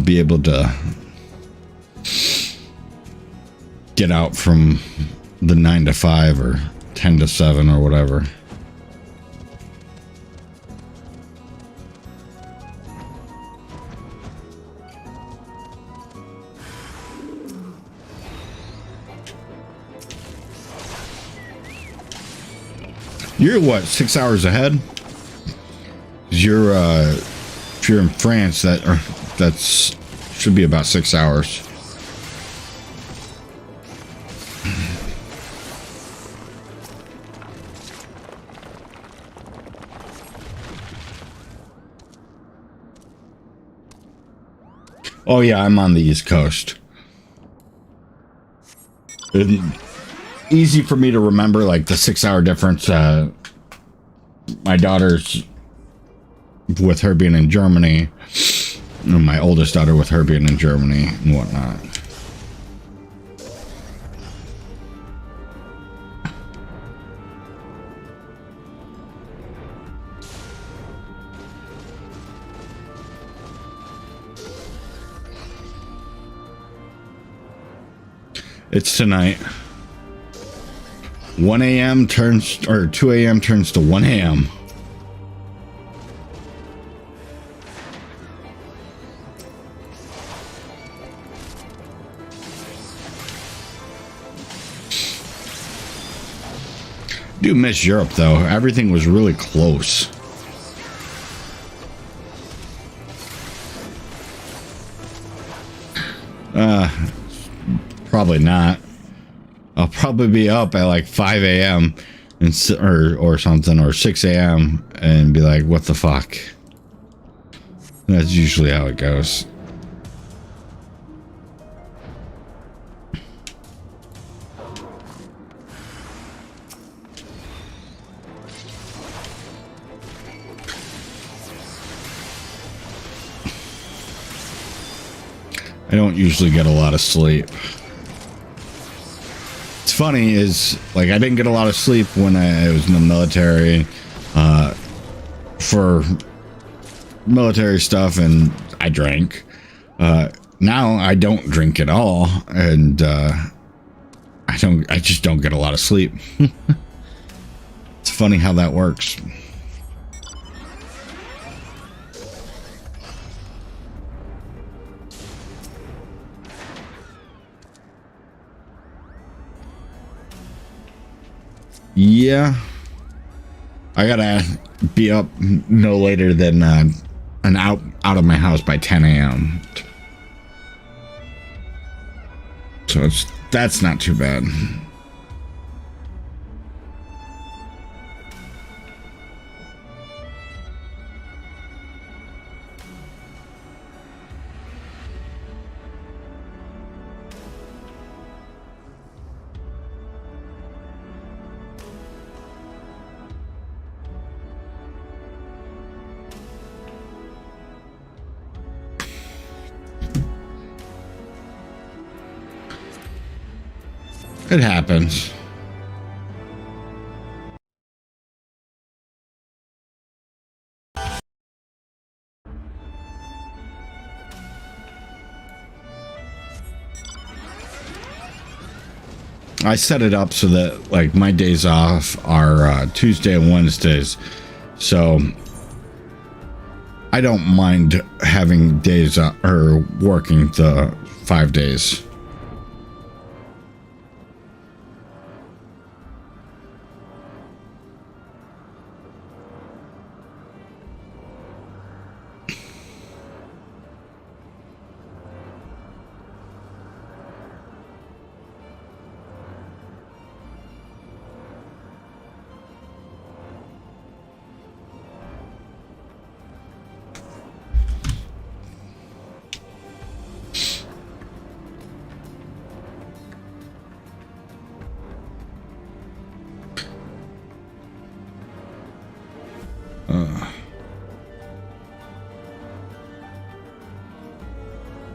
be able to get out from the 9 to 5 or 10 to 7 or whatever. You're what, 6 hours ahead? You're if you're in France, that's should be about 6 hours. Oh yeah, I'm on the East Coast. Easy for me to remember, like the 6 hour difference. My daughter's with her being in Germany, and my oldest daughter with her being in Germany and whatnot. It's tonight. 1 a.m. turns, or 2 a.m. turns to 1 a.m. Do miss Europe though. Everything was really close. Probably not. I'll probably be up at like 5 a.m. or something, or 6 a.m. and be like, what the fuck? That's usually how it goes. I don't usually get a lot of sleep. It's funny is, like, I didn't get a lot of sleep when I was in the military for military stuff, and I drank. Now I don't drink at all, and I just don't get a lot of sleep. It's funny how that works. Yeah, I gotta be up no later than out of my house by 10 a.m. So that's not too bad. It happens. I set it up so that, like, my days off are Tuesday and Wednesdays, so I don't mind having days or working the 5 days.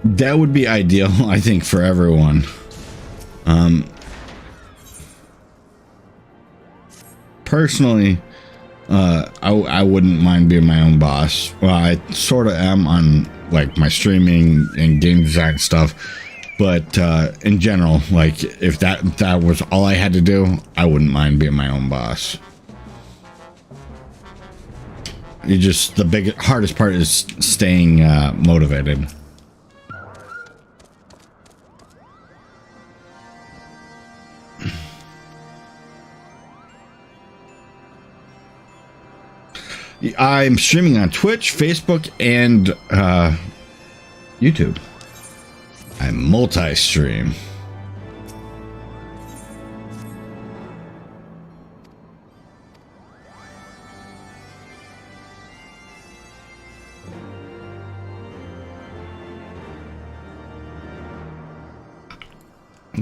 That would be ideal, I think, for everyone. Personally, I wouldn't mind being my own boss. Well, I sort of am on like my streaming and game design stuff, but in general, like if that was all I had to do, I wouldn't mind being my own boss. You just the hardest part is staying motivated. I'm streaming on Twitch, Facebook, and YouTube. I multi-stream.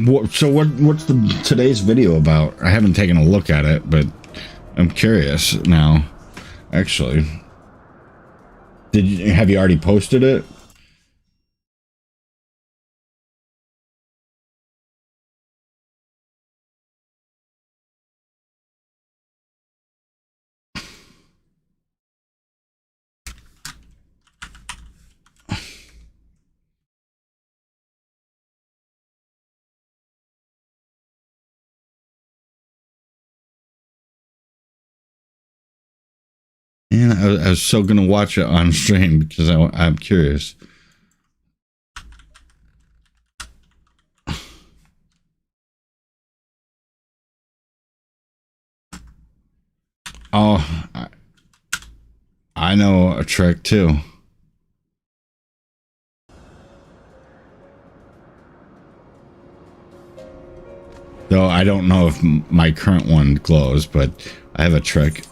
What's today's video about? I haven't taken a look at it, but I'm curious now. Actually, have you already posted it? And I was so gonna watch it on stream because I'm curious. Oh, I know a trick too. Though I don't know if my current one glows, but I have a trick.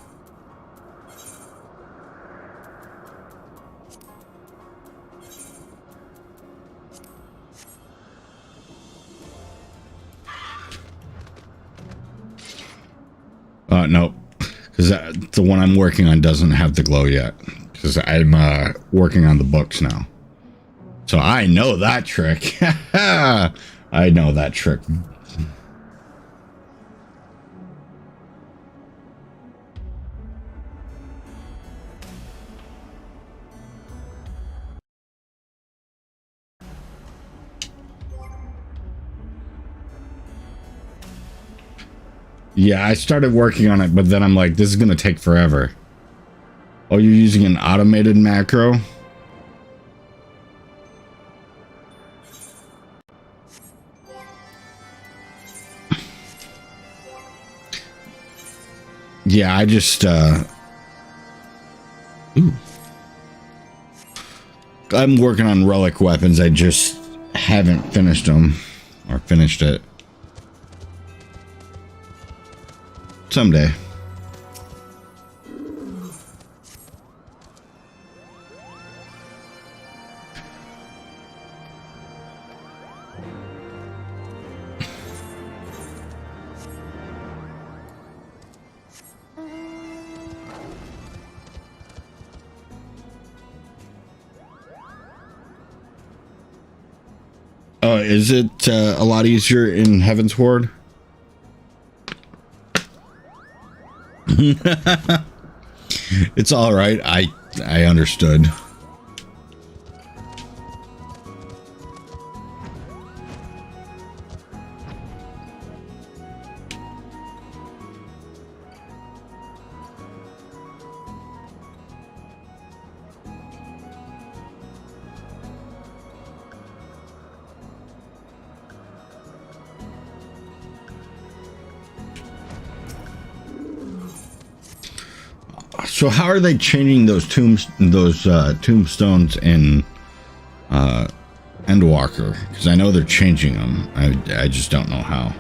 Nope, because the one I'm working on doesn't have the glow yet. Because I'm working on the books now, so I know that trick. I know that trick. Yeah, I started working on it, but then I'm like, this is going to take forever. Oh, you're using an automated macro? Yeah, I just, ooh. I'm working on relic weapons. I just haven't finished them. Or finished it. Someday. Is it a lot easier in Heavensward? It's all right. I understood. So how are they changing those tombstones in Endwalker? Because I know they're changing them. I just don't know how.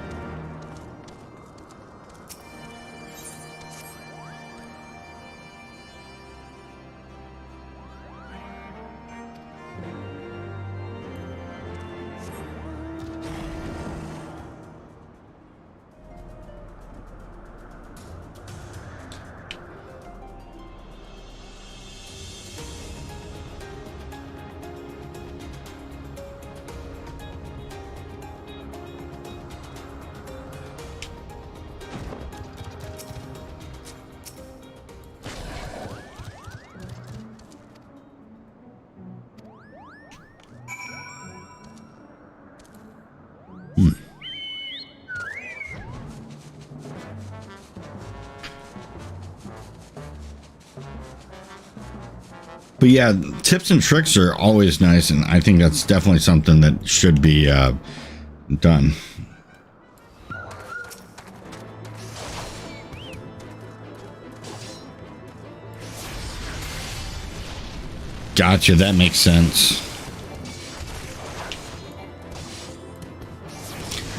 But yeah, tips and tricks are always nice, and I think that's definitely something that should be done. Gotcha, that makes sense.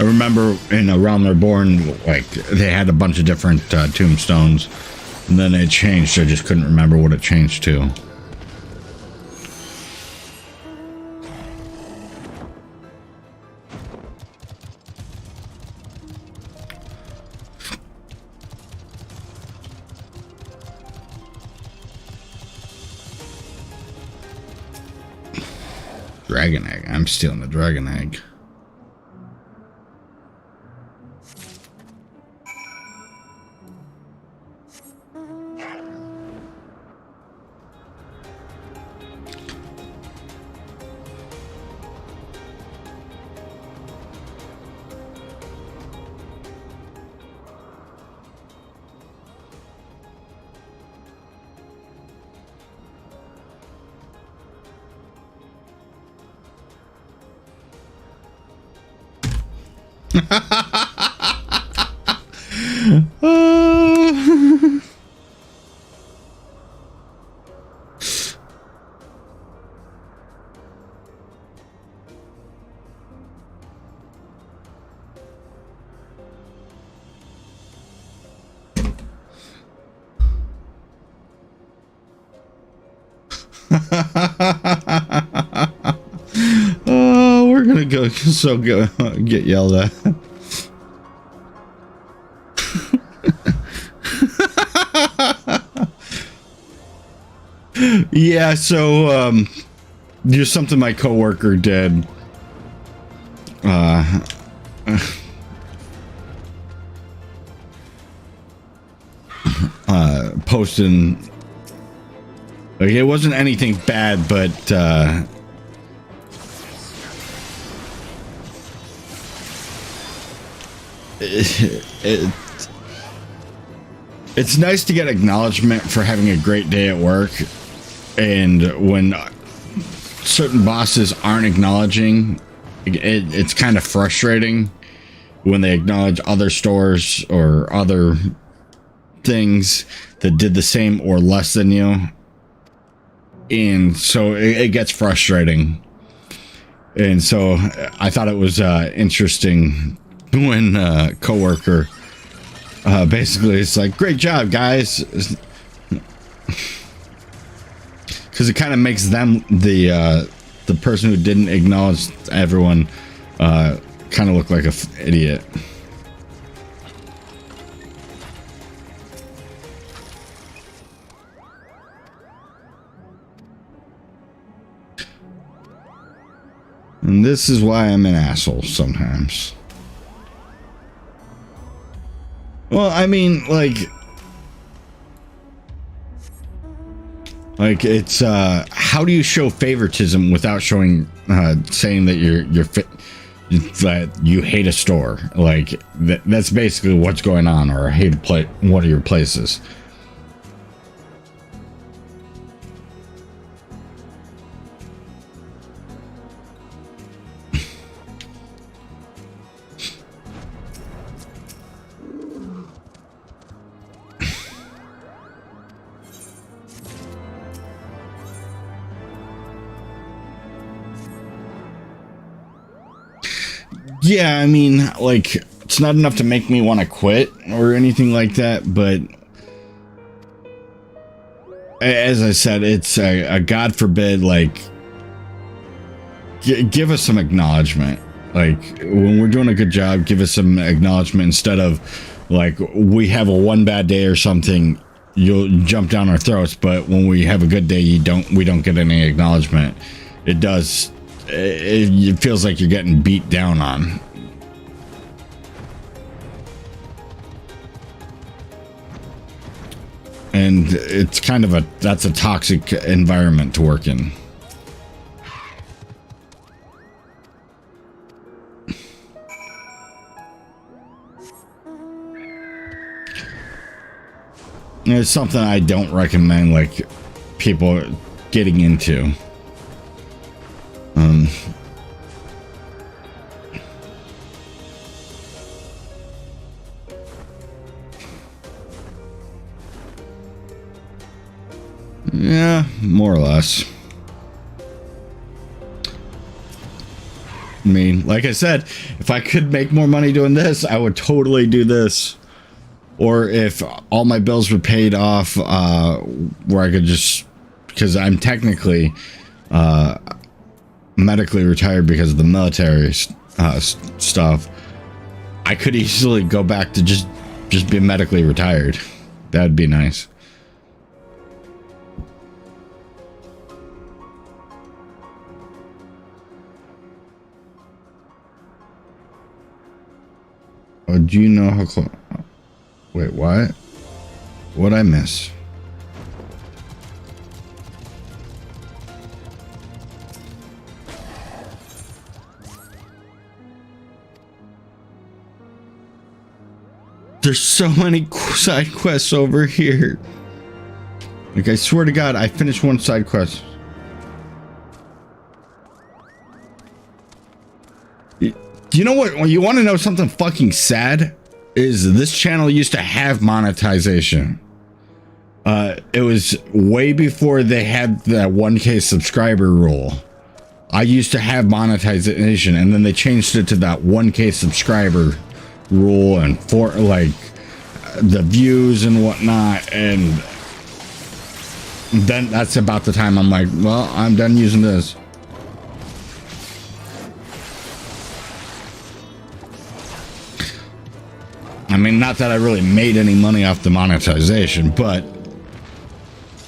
I remember in A Realm Reborn, like, they had a bunch of different tombstones, and then it changed. I just couldn't remember what it changed to. Dragon egg. I'm stealing the dragon egg. Oh, we're gonna go get yelled at. Yeah, so just something my coworker did. Posting, like, it wasn't anything bad, but it's nice to get acknowledgement for having a great day at work, and when certain bosses aren't acknowledging, it's kind of frustrating when they acknowledge other stores or other things that did the same or less than you, and so it gets frustrating. And so I thought it was interesting when coworker basically it's like, great job guys, because it kind of makes them, the person who didn't acknowledge everyone, kind of look like an idiot. And this is why I'm an asshole sometimes. Well, I mean, like it's how do you show favoritism without showing saying that you're fit, that you hate a store? Like that's basically what's going on, or I hate to play one of your places. Yeah, I mean, like, it's not enough to make me want to quit or anything like that, but as I said, it's a God forbid, like, give us some acknowledgement. Like, when we're doing a good job, give us some acknowledgement instead of, like, we have a one bad day or something, you'll jump down our throats, but when we have a good day, we don't get any acknowledgement. It feels like you're getting beat down on. And it's kind of that's a toxic environment to work in. It's something I don't recommend, like, people getting into. Yeah, more or less. I mean, like I said, if I could make more money doing this, I would totally do this. Or if all my bills were paid off, where I could just, because I'm technically medically retired because of the military stuff, I could easily go back to just be medically retired. That'd be nice. Oh, do you know how close? Wait, what? What'd I miss? There's so many side quests over here. Like, I swear to God, I finished one side quest. You know what? Well, you want to know something fucking sad? Is this channel used to have monetization. It was way before they had that 1K subscriber rule. I used to have monetization, and then they changed it to that 1K subscriber rule, and for like the views and whatnot, and then that's about the time I'm like, well, I'm done using this. I mean, not that I really made any money off the monetization, but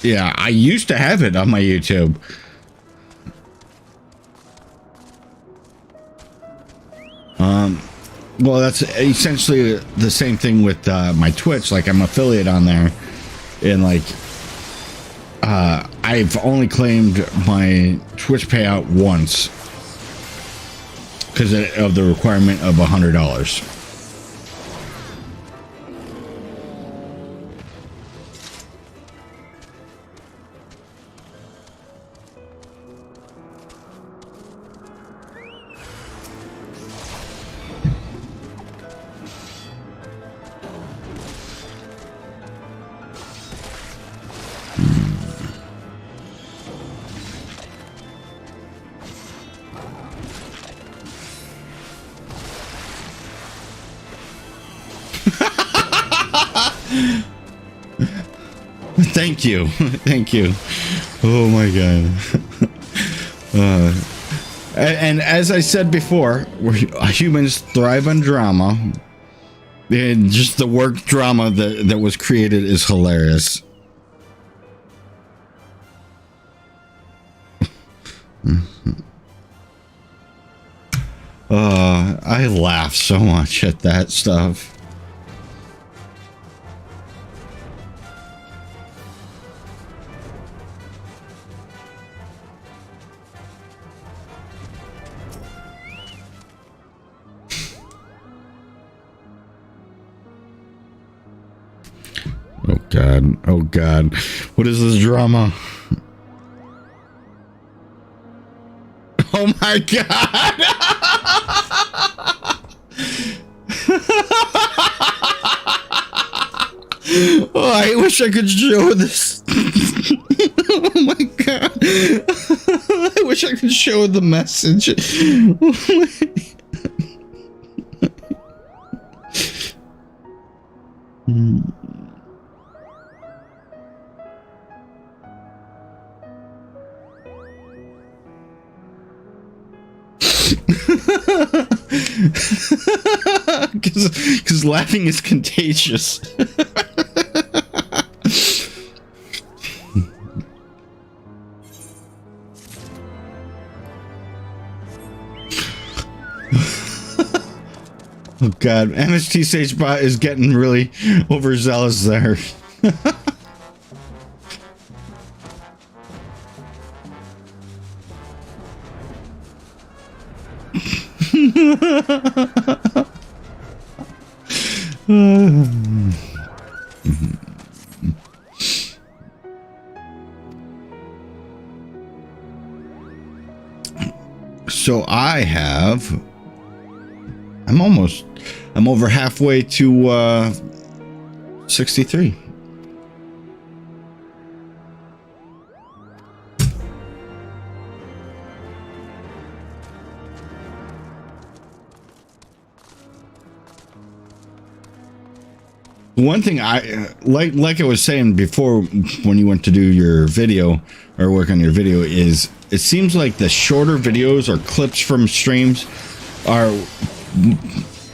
yeah, I used to have it on my YouTube. Well, that's essentially the same thing with my Twitch. Like, I'm affiliate on there, and like I've only claimed my Twitch payout once because of the requirement of $100. Thank you. Thank you. Oh my God. And as I said before, humans thrive on drama. And just the work drama that was created is hilarious. I laugh so much at that stuff. Oh God. Oh God. What is this drama? Oh my God. Oh, I wish I could show this. Oh my God. I wish I could show the message. Because laughing is contagious. Oh God, MST SageBot is getting really overzealous there. So I'm over halfway to 63. One thing I like I was saying before when you went to do your video or work on your video is it seems like the shorter videos or clips from streams are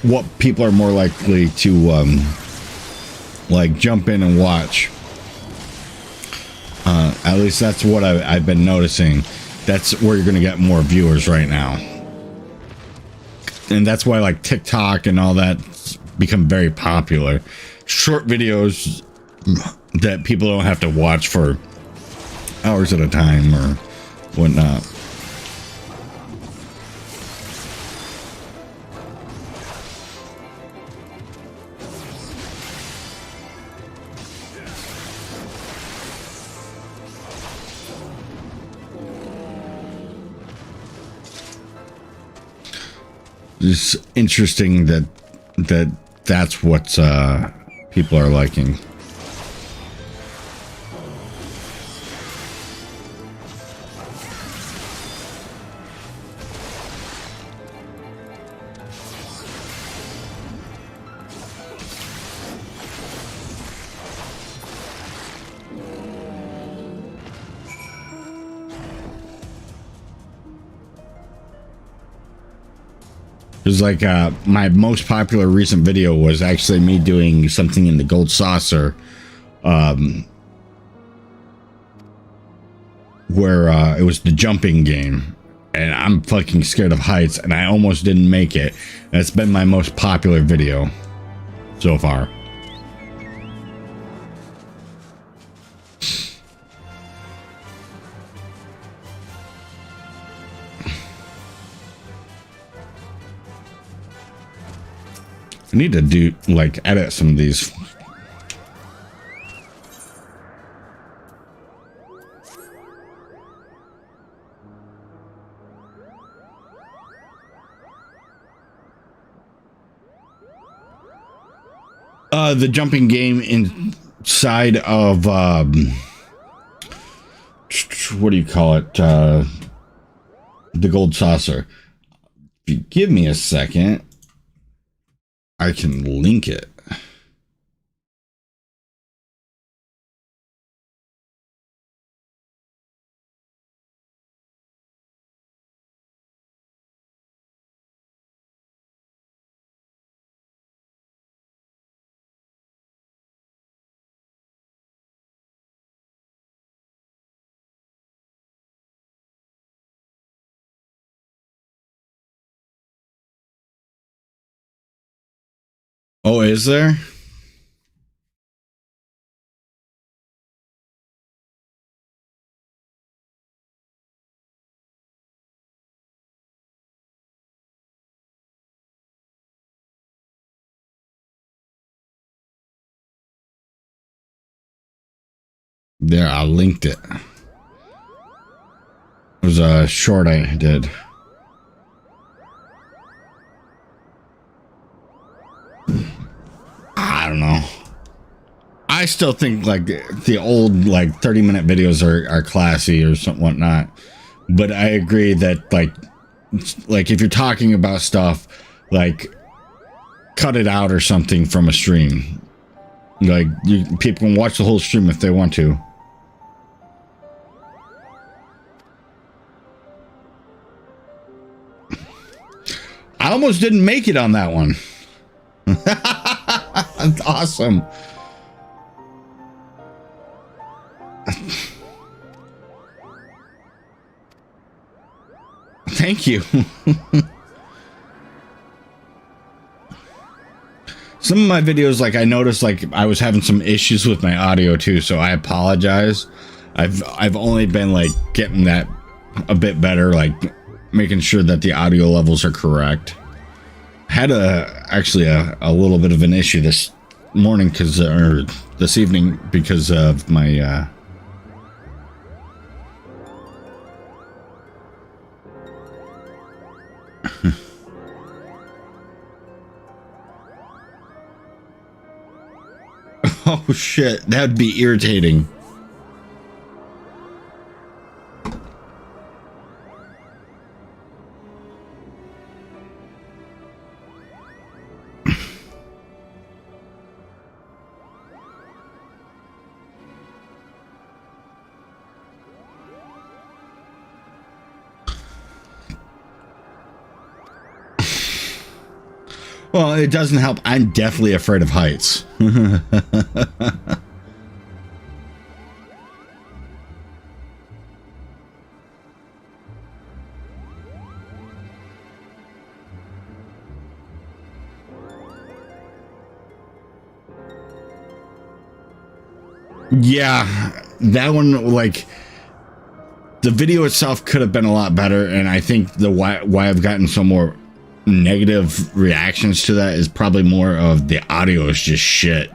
what people are more likely to like jump in and watch. At least that's what I've been noticing. That's where you're going to get more viewers right now. And that's why like TikTok and all that become very popular. Short videos that people don't have to watch for hours at a time or whatnot. It's interesting that's what people are liking. It was like my most popular recent video was actually me doing something in the gold saucer, where it was the jumping game, and I'm fucking scared of heights, and I almost didn't make it. That's been my most popular video so far. I need to do like edit some of these. The jumping game inside of what do you call it? The gold saucer. If you give me a second, I can link it. Oh, is there? There, I linked it. It was a short I did. I don't know. I still think like the old like 30-minute videos are classy or something whatnot. But I agree that like if you're talking about stuff, like cut it out or something from a stream. Like people can watch the whole stream if they want to. I almost didn't make it on that one. That's awesome. Thank you. Some of my videos, like I noticed, like I was having some issues with my audio too, so I apologize. I've only been like getting that a bit better, like making sure that the audio levels are correct. Had actually a little bit of an issue this morning or this evening because of my Oh shit, that'd be irritating. Well, it doesn't help. I'm definitely afraid of heights. Yeah, that one, like, the video itself could have been a lot better, and I think the why I've gotten some more negative reactions to that is probably more of the audio is just shit.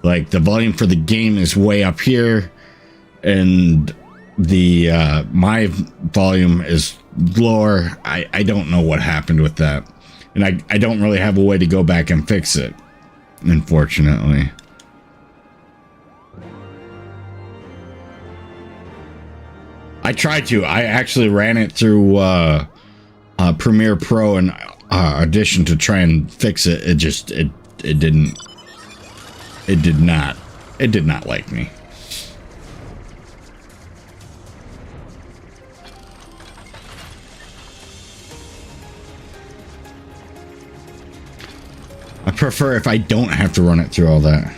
Like, the volume for the game is way up here, and the my volume is lower. I don't know what happened with that, and I don't really have a way to go back and fix it, unfortunately. I tried to. I actually ran it through Premiere Pro and Audition to try and fix it. It just it didn't. It did not like me. I prefer if I don't have to run it through all that.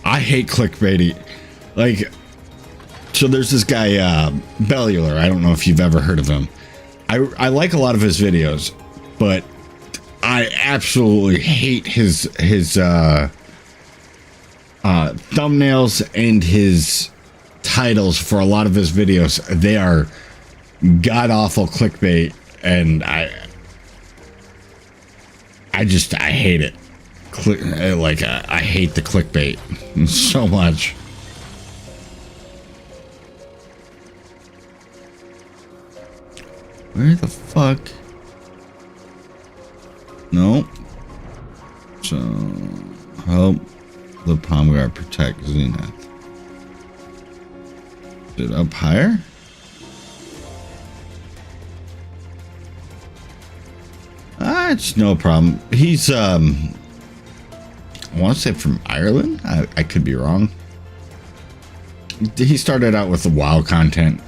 I hate clickbaity. Like, so there's this guy, Bellular. I don't know if you've ever heard of him. I like a lot of his videos, but I absolutely hate his thumbnails and his titles for a lot of his videos. They are god-awful clickbait, and I hate it. I hate the clickbait so much. Where the fuck? Nope. So, help the palm guard protect Zenith. Is it up higher? It's no problem. He's I want to say from Ireland. I could be wrong. He started out with the WoW content.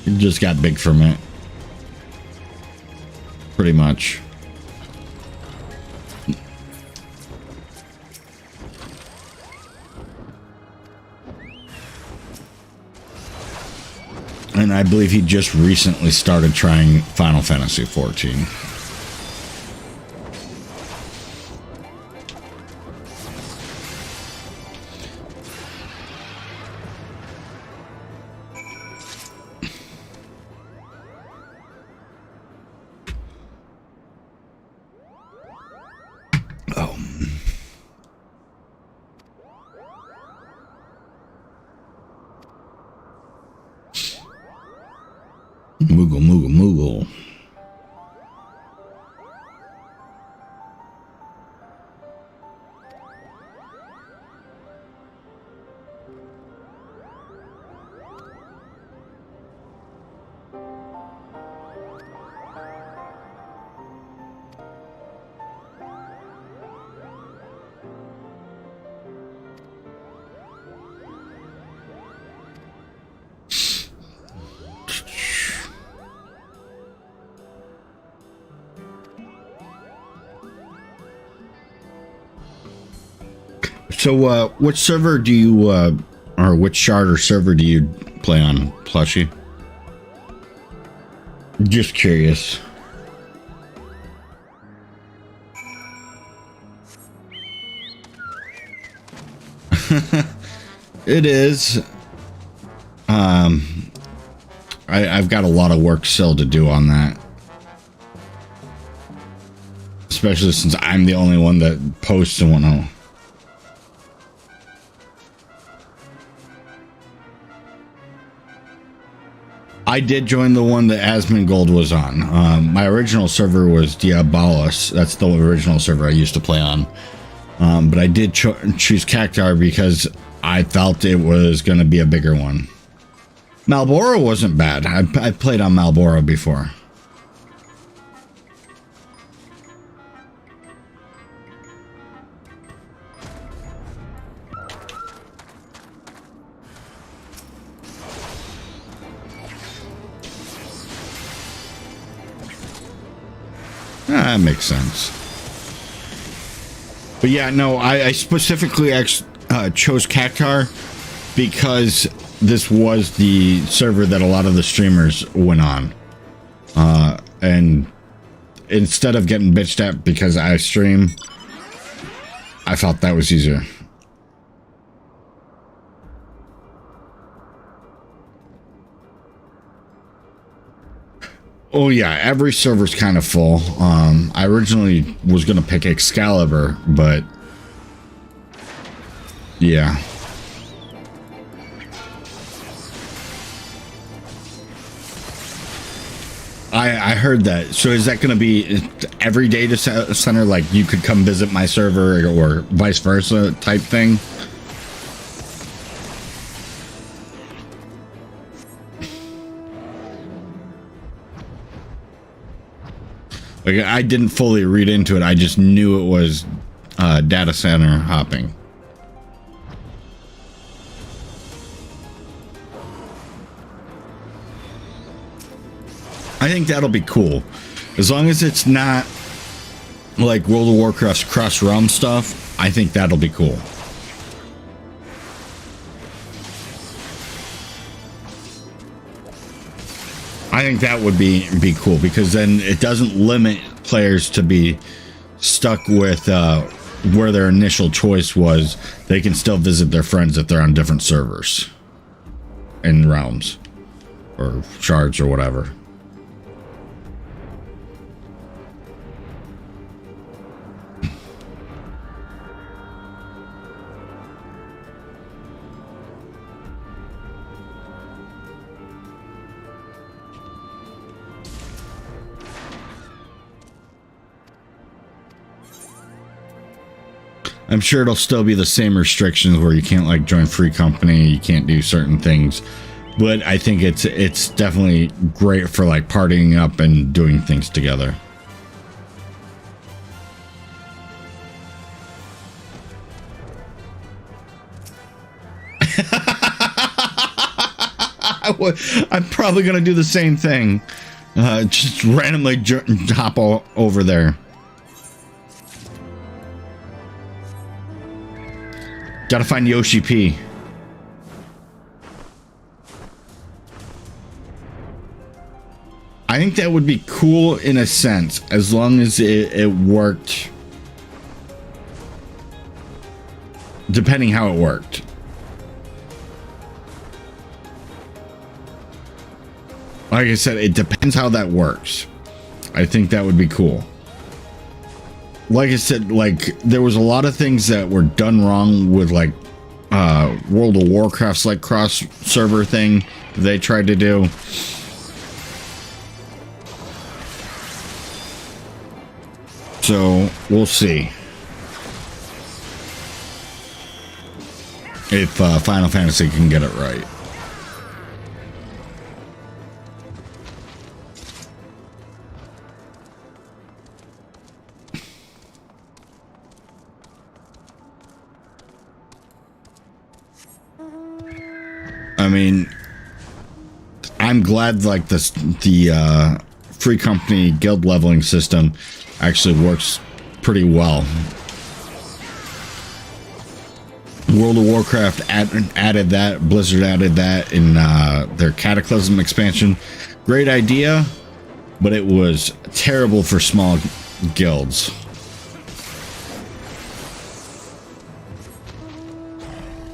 He just got big from it. Pretty much. And I believe he just recently started trying Final Fantasy XIV. Moogle, moogle, moogle. So, which server do you, or which shard or server do you play on, Plushie? Just curious. It is. I've got a lot of work still to do on that. Especially since I'm the only one that posts and whatnot. I did join the one that Asmongold was on. My original server was Diabolus. That's the original server I used to play on. But I did choose Cactar because I felt it was going to be a bigger one. Malboro wasn't bad. I played on Malboro before. That makes sense. But yeah, no, I specifically chose Cactar because this was the server that a lot of the streamers went on. And instead of getting bitched at because I stream, I felt that was easier. Oh yeah, every server's kind of full. I originally was gonna pick Excalibur, but yeah. I heard that. So is that gonna be every data center? Like you could come visit my server or vice versa type thing? Like, I didn't fully read into it. I just knew it was data center hopping. I think that'll be cool. As long as it's not like World of Warcraft's cross-realm stuff, I think that'll be cool. I think that would be cool because then it doesn't limit players to be stuck with where their initial choice was. They can still visit their friends if they're on different servers in realms or shards or whatever. I'm sure it'll still be the same restrictions where you can't like join free company, you can't do certain things, but I think it's definitely great for like partying up and doing things together. I'm probably gonna do the same thing, just randomly hop over there. Gotta find Yoshi P. I think that would be cool in a sense, as long as it worked. Depending how it worked. Like I said, it depends how that works. I think that would be cool. Like I said, like there was a lot of things that were done wrong with like World of Warcraft's like cross server thing they tried to do. So we'll see if Final Fantasy can get it right. I mean, I'm glad like the free company guild leveling system actually works pretty well. World of Warcraft added that, Blizzard added that in their Cataclysm expansion. Great idea, but it was terrible for small guilds.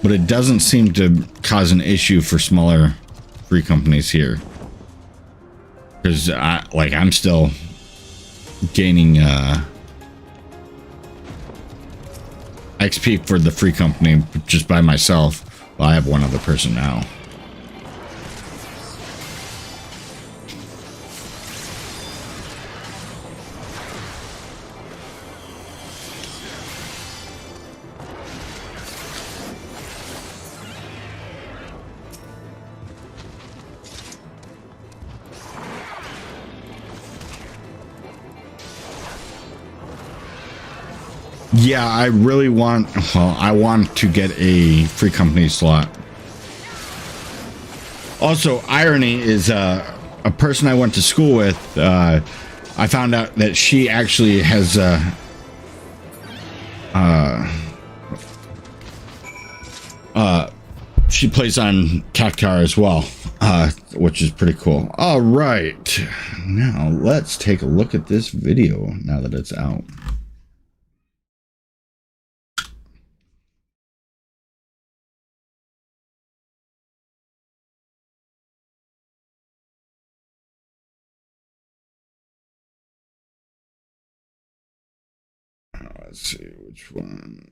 But it doesn't seem to cause an issue for smaller free companies here. Because I'm still gaining XP for the free company just by myself. Well, I have one other person now. Yeah, I really want, well, I want to get a free company slot. Also, irony is a person I went to school with, I found out that she actually has she plays on Cactar as well, which is pretty cool. All right, now let's take a look at this video now that it's out. Let's see which one.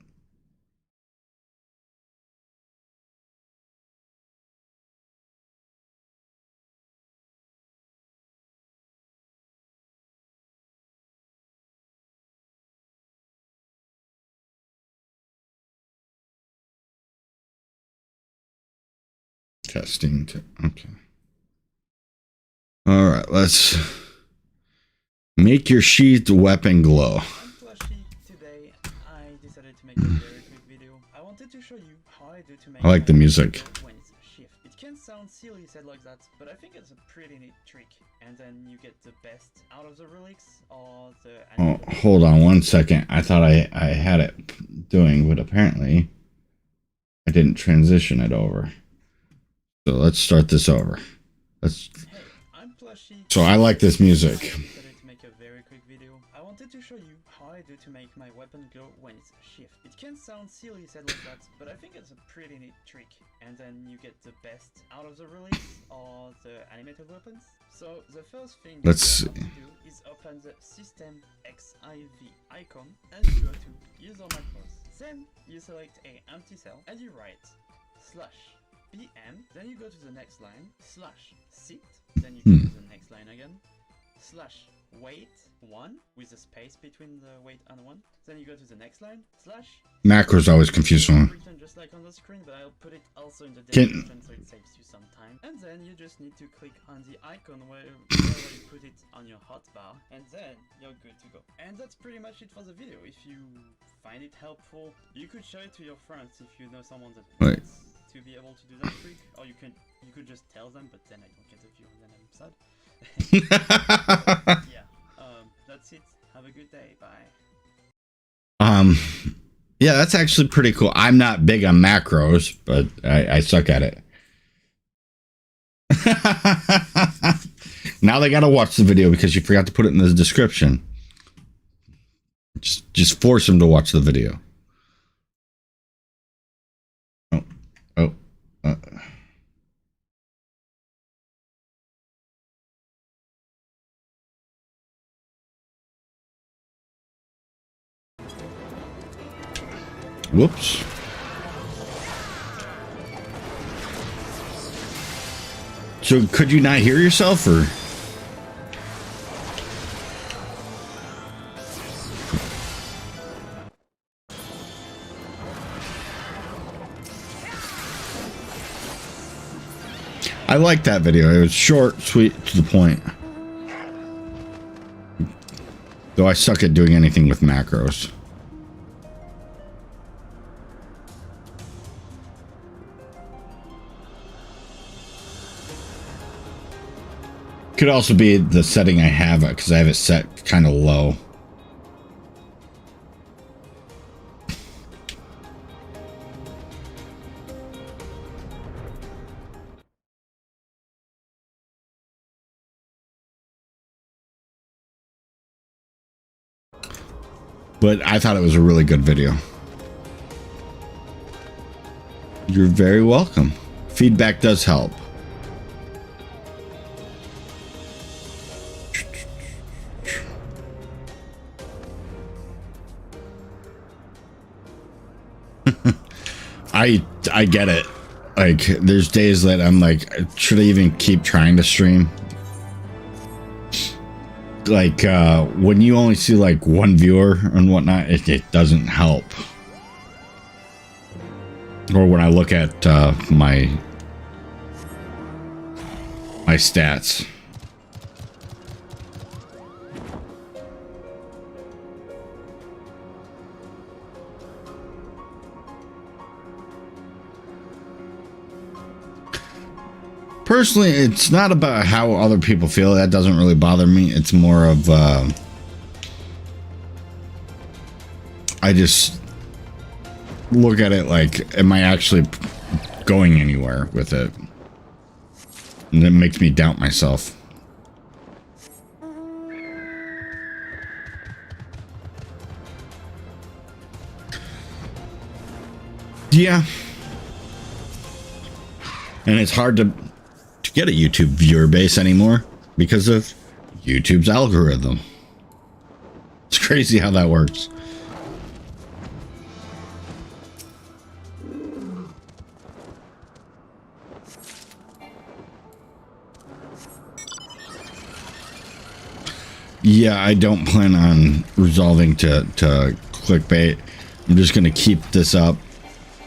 Testing. Okay. All right, let's make your sheathed weapon glow. Today, I decided to make a very quick video. I wanted to show you how I do to make I like the music. when it's shift. It can sound silly said like that, but I think it's a pretty neat trick. And then you get the best out of the relics or the... Oh, hold on one second. I thought I had it doing, but apparently I didn't transition it over. So let's start this over. Let's. Hey, I'm Plushy. So I like this music. I decided to make a very quick video. I wanted to show you how I do to make my weapon glow when it's shift. It can sound silly said like that, but I think it's a pretty neat trick. And then you get the best out of the relics or the animated weapons. So the first thing you have to do is open the System XIV icon and you go to User Macros. Then you select a empty cell and you write /BM, then you go to the next line, /sit, then you go to the next line again, /wait1 with a space between the wait and 1, then you go to the next line, Macros always confusing. written just like on the screen, but I'll put it also in the description so it saves you some time. And then you just need to click on the icon where you put it on your hotbar, and then you're good to go. And that's pretty much it for the video. If you find it helpful, you could show it to your friends if you know someone that wants to be able to do that trick, or you could just tell them, but then I don't get a view and then I'm sad. Yeah, that's it. Have a good day. Bye. Yeah, that's actually pretty cool. I'm not big on macros, but I suck at it. Now they gotta watch the video because you forgot to put it in the description. Just force them to watch the video. Whoops. So could you not hear yourself, or? I like that video. It was short, sweet, to the point. Though I suck at doing anything with macros. Could also be the setting I have it, because I have it set kind of low. But I thought it was a really good video. You're very welcome. Feedback does help. I get it. Like, there's days that I'm like, should I even keep trying to stream? Like, when you only see like one viewer and whatnot, it doesn't help. Or when I look at my stats. Personally, it's not about how other people feel. That doesn't really bother me. It's more of I just look at it like, am I actually going anywhere with it? And it makes me doubt myself. Yeah. And it's hard to get a YouTube viewer base anymore because of YouTube's algorithm. It's crazy how that works. Yeah, I don't plan on resolving to clickbait. I'm just going to keep this up.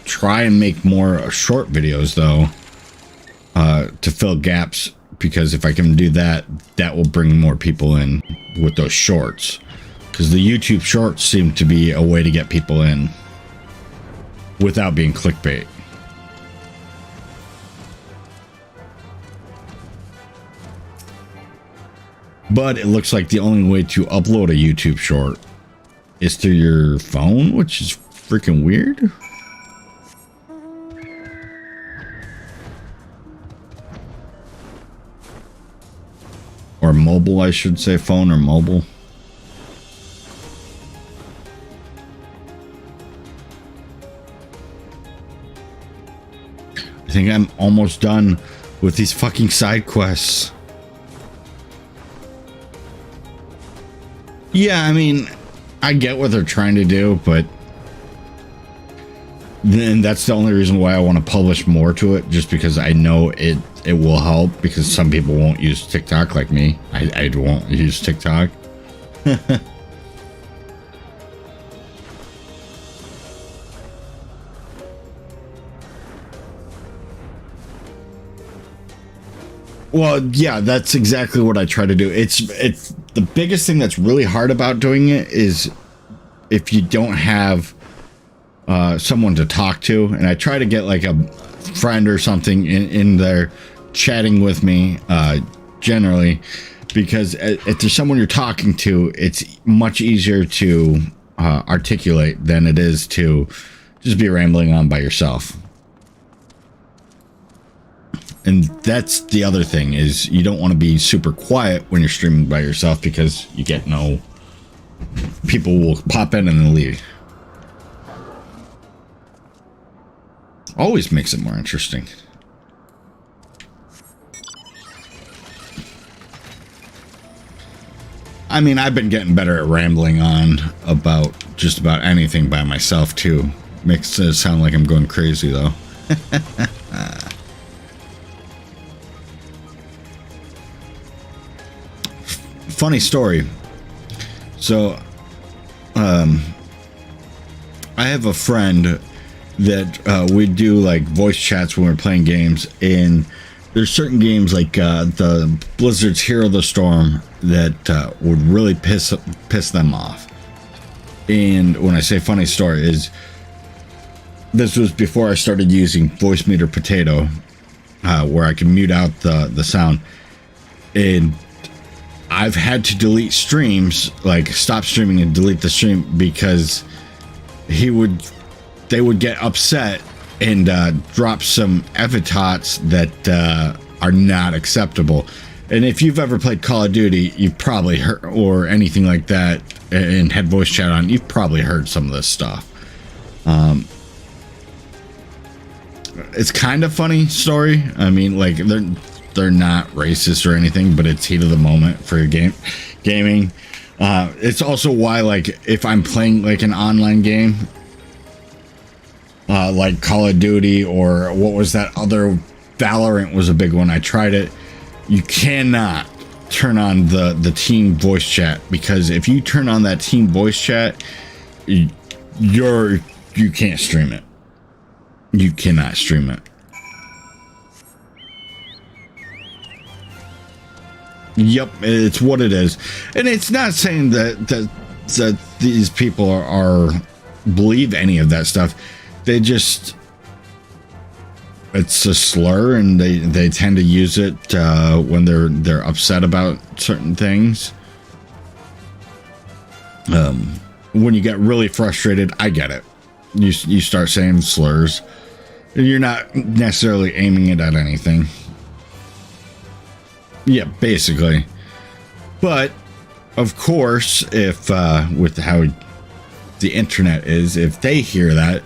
Try and make more short videos, though, to fill gaps, because if I can do that, that will bring more people in with those shorts. Because the YouTube shorts seem to be a way to get people in without being clickbait. But it looks like the only way to upload a YouTube short is through your phone, which is freaking weird. Or mobile, I should say. Phone or mobile. I think I'm almost done with these fucking side quests. Yeah, I mean, I get what they're trying to do, but then that's the only reason why I want to publish more to it, just because I know it will help, because some people won't use TikTok like me. I won't use TikTok. Well, yeah, that's exactly what I try to do. It's the biggest thing that's really hard about doing it is if you don't have someone to talk to, and I try to get like a friend or something in there chatting with me generally, because if there's someone you're talking to, it's much easier to articulate than it is to just be rambling on by yourself. And that's the other thing, is you don't want to be super quiet when you're streaming by yourself, because you get no... people will pop in and then leave. Always makes it more interesting. I mean, I've been getting better at rambling on about just about anything by myself, too. Makes it sound like I'm going crazy, though. Funny story. So, I have a friend that we do like voice chats when we're playing games, and there's certain games like the Blizzard's Hero of the Storm that would really piss them off. And when I say funny story, is this was before I started using Voice Meter Potato, where I can mute out the sound, and I've had to delete streams, like stop streaming and delete the stream, because they would get upset and drop some epithets that are not acceptable. And if you've ever played Call of Duty, you've probably heard, or anything like that, and had voice chat on, you've probably heard some of this stuff. It's kind of funny story. I mean, like, they're not racist or anything, but it's heat of the moment for gaming. It's also why, like, if I'm playing like an online game, like Call of Duty, or what was that other, Valorant was a big one. I tried it. You cannot turn on the team voice chat, because if you turn on that team voice chat, you can't stream it. You cannot stream it. Yep, it's what it is. And it's not saying that these people are believe any of that stuff. They just it's a slur, and they tend to use it when they're upset about certain things. When you get really frustrated, I get it. You start saying slurs. You're not necessarily aiming it at anything. Yeah, basically. But of course, if with how the internet is, if they hear that,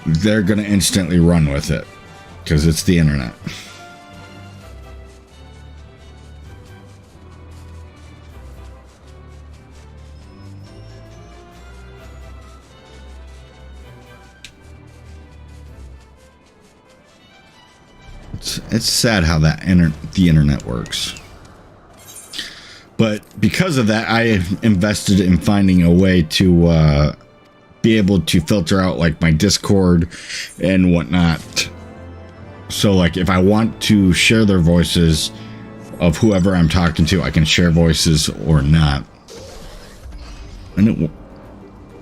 they're gonna instantly run with it because it's the internet. It's sad how the internet works. But because of that, I invested in finding a way to be able to filter out like my Discord and whatnot. So like if I want to share their voices of whoever I'm talking to, I can share voices or not. And it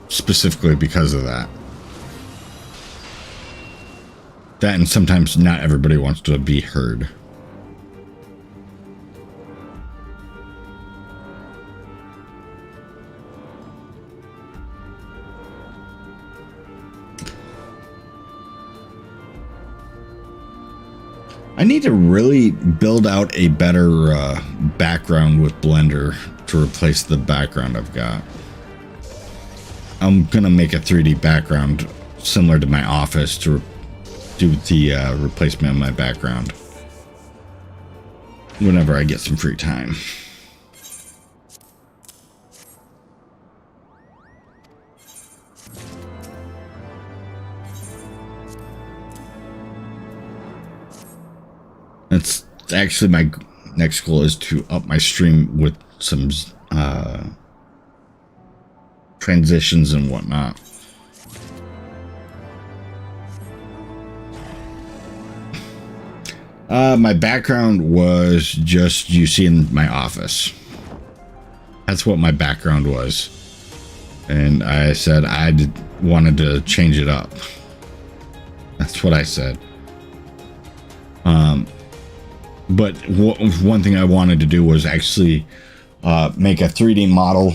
specifically because of that. That, and sometimes not everybody wants to be heard. I need to really build out a better background with Blender to replace the background I've got. I'm gonna make a 3D background similar to my office to do the replacement of my background whenever I get some free time. That's actually my next goal, is to up my stream with some transitions and whatnot. My background was just you see in my office. That's what my background was. And I said I wanted to change it up. That's what I said. But one thing I wanted to do was actually make a 3D model,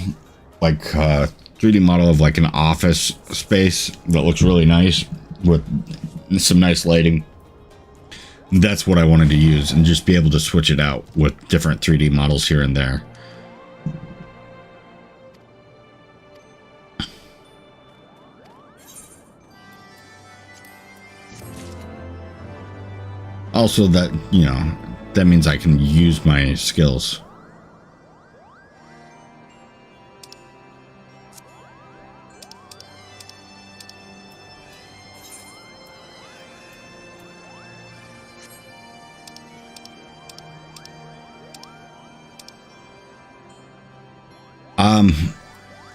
like 3D model of like an office space that looks really nice with some nice lighting. That's what I wanted to use, and just be able to switch it out with different 3D models here and there. Also, that, you know, that means I can use my skills.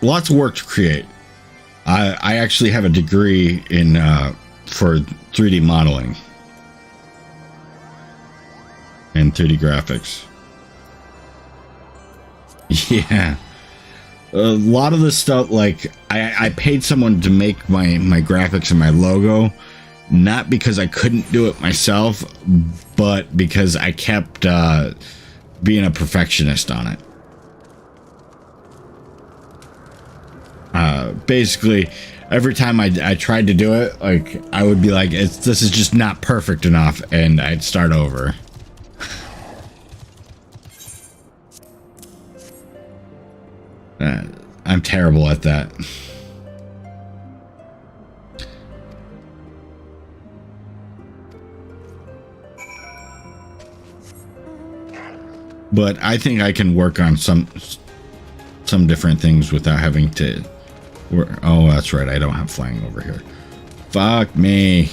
Lots of work to create. I actually have a degree in for 3D modeling and 3D graphics. Yeah, a lot of the stuff, like I paid someone to make my graphics and my logo, not because I couldn't do it myself, but because I kept being a perfectionist on it. Basically, every time I tried to do it, like I would be like, this is just not perfect enough, and I'd start over. I'm terrible at that. But I think I can work on some different things without having to. Oh, that's right. I don't have flying over here. Fuck me.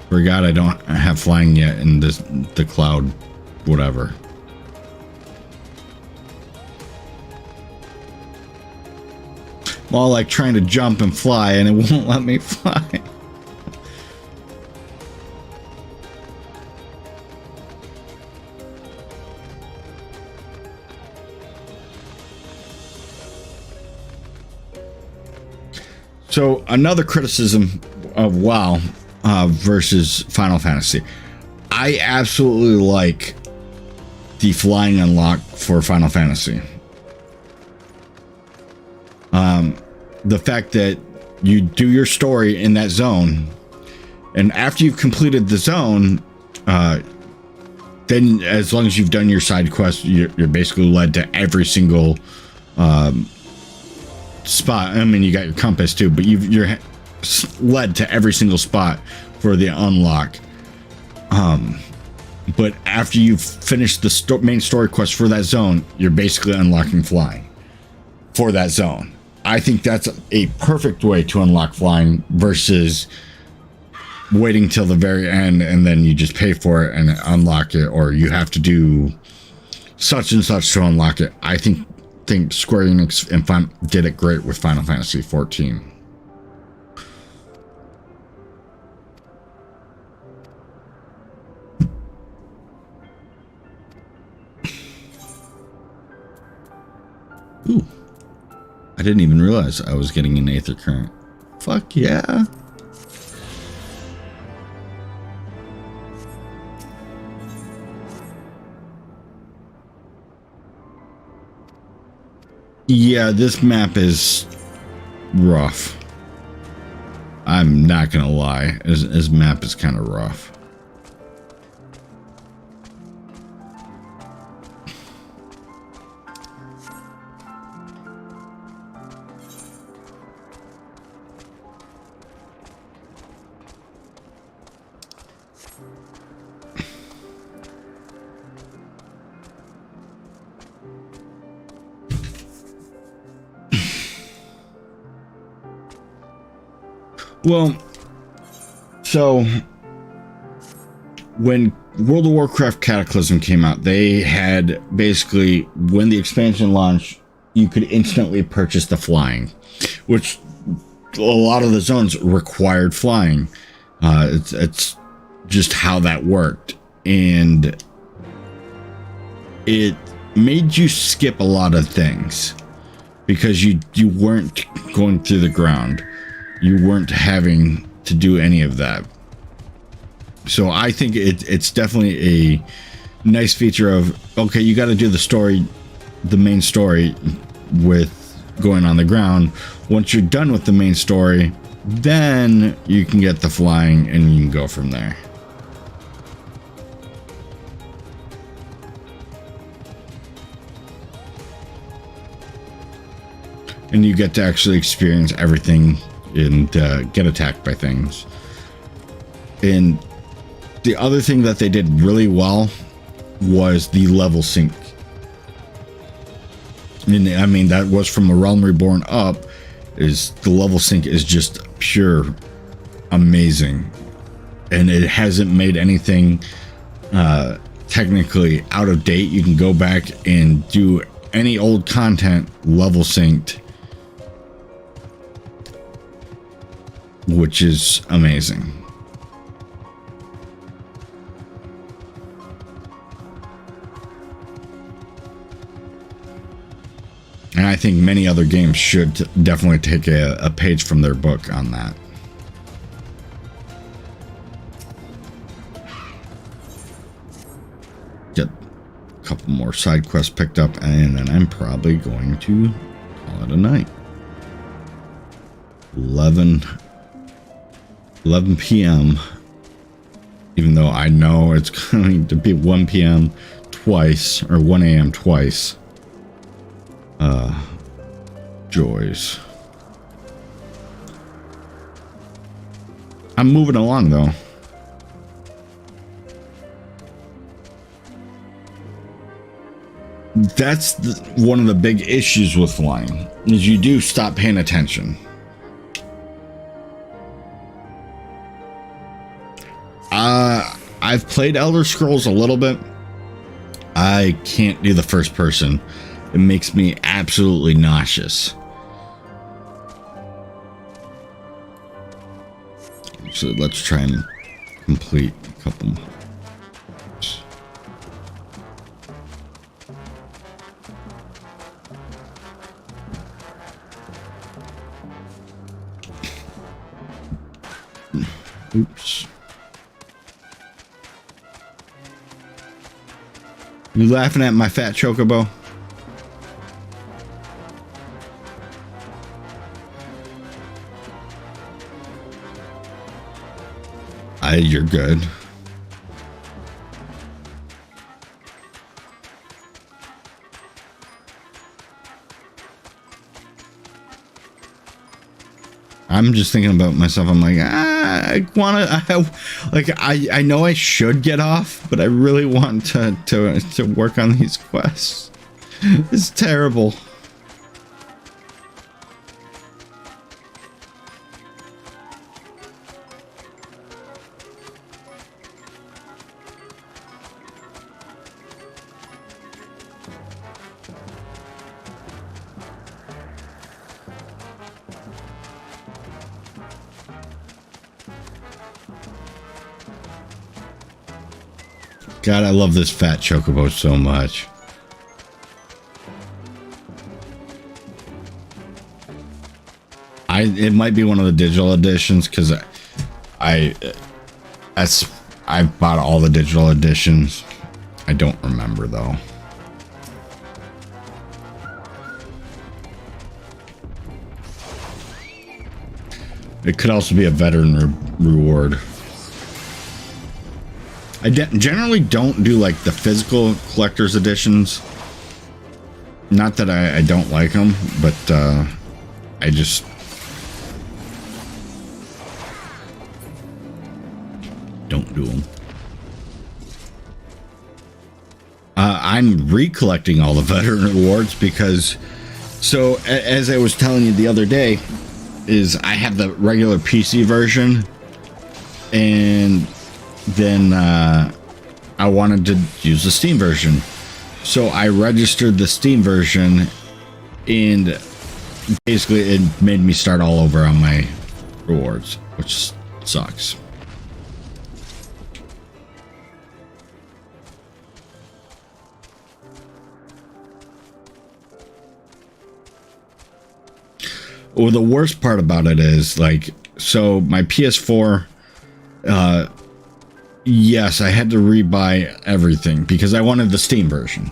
Forgot I don't have flying yet in the cloud, whatever. I'm all like trying to jump and fly, and it won't let me fly. So another criticism of WoW, versus Final Fantasy. I absolutely like the flying unlock for Final Fantasy. The fact that you do your story in that zone, and after you've completed the zone, then as long as you've done your side quest, you're basically led to every single spot. I mean, you got your compass too, but you're led to every single spot for the unlock. But after you've finished the main story quest for that zone, you're basically unlocking flying for that zone. I think that's a perfect way to unlock flying versus waiting till the very end and then you just pay for it and unlock it, or you have to do such and such to unlock it. I think Square Enix and did it great with Final Fantasy 14. Ooh. I didn't even realize I was getting an Aether Current. Fuck yeah. Yeah, this map is rough. I'm not gonna lie. His map is kind of rough. Well, so when World of Warcraft Cataclysm came out, they had basically, when the expansion launched, you could instantly purchase the flying, which a lot of the zones required flying. It's just how that worked. And it made you skip a lot of things because you weren't going through the ground. You weren't having to do any of that. So I think it's definitely a nice feature of, okay, you got to do the story, the main story with going on the ground. Once you're done with the main story, then you can get the flying and you can go from there. And you get to actually experience everything and get attacked by things. And the other thing that they did really well was the level sync. And I mean, that was from A Realm Reborn up, is the level sync is just pure amazing. And it hasn't made anything technically out of date. You can go back and do any old content level synced, which is amazing. And I think many other games should definitely take a page from their book on that. Get a couple more side quests picked up, and then I'm probably going to call it a night. 11 p.m. Even though I know it's going to be 1 p.m. twice, or 1 a.m. twice. Joys. I'm moving along though. That's one of the big issues with flying, is you do stop paying attention. I've played Elder Scrolls a little bit. I can't do the first person. It makes me absolutely nauseous. So let's try and complete a couple more. Oops. You laughing at my fat chocobo? You're good. I'm just thinking about myself. I'm like, I know I should get off, but I really want to work on these quests. It's terrible. God, I love this fat chocobo so much. It might be one of the digital editions because I bought all the digital editions. I don't remember though. It could also be a veteran reward. I generally don't do like the physical collector's editions. Not that I don't like them, but I just don't do them. I'm recollecting all the veteran rewards because, so as I was telling you the other day, is I have the regular PC version, and then I wanted to use the Steam version. So I registered the Steam version, and basically it made me start all over on my rewards, which sucks. Well, the worst part about it is, like, so my PS4, yes, I had to rebuy everything because I wanted the Steam version.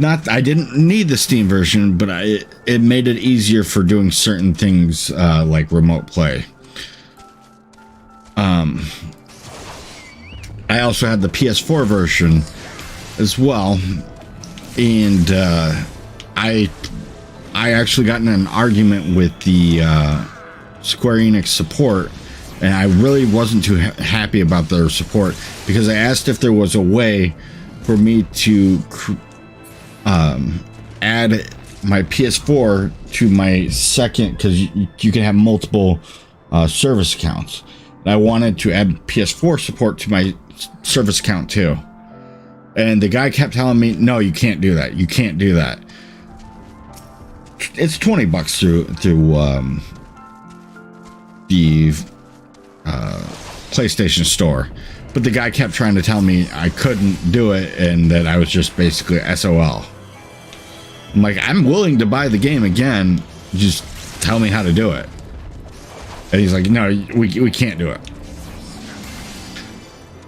I didn't need the Steam version, but it made it easier for doing certain things, like remote play. I also had the PS4 version as well, and I actually got in an argument with the Square Enix support, and I really wasn't too happy about their support because I asked if there was a way for me to add my PS4 to my second, because you can have multiple service accounts. And I wanted to add PS4 support to my service account too. And the guy kept telling me, no, you can't do that. You can't do that. It's $20 through the PlayStation Store, but the guy kept trying to tell me I couldn't do it and that I was just basically SOL. I'm like, I'm willing to buy the game again, just tell me how to do it. And he's like, no, we can't do it.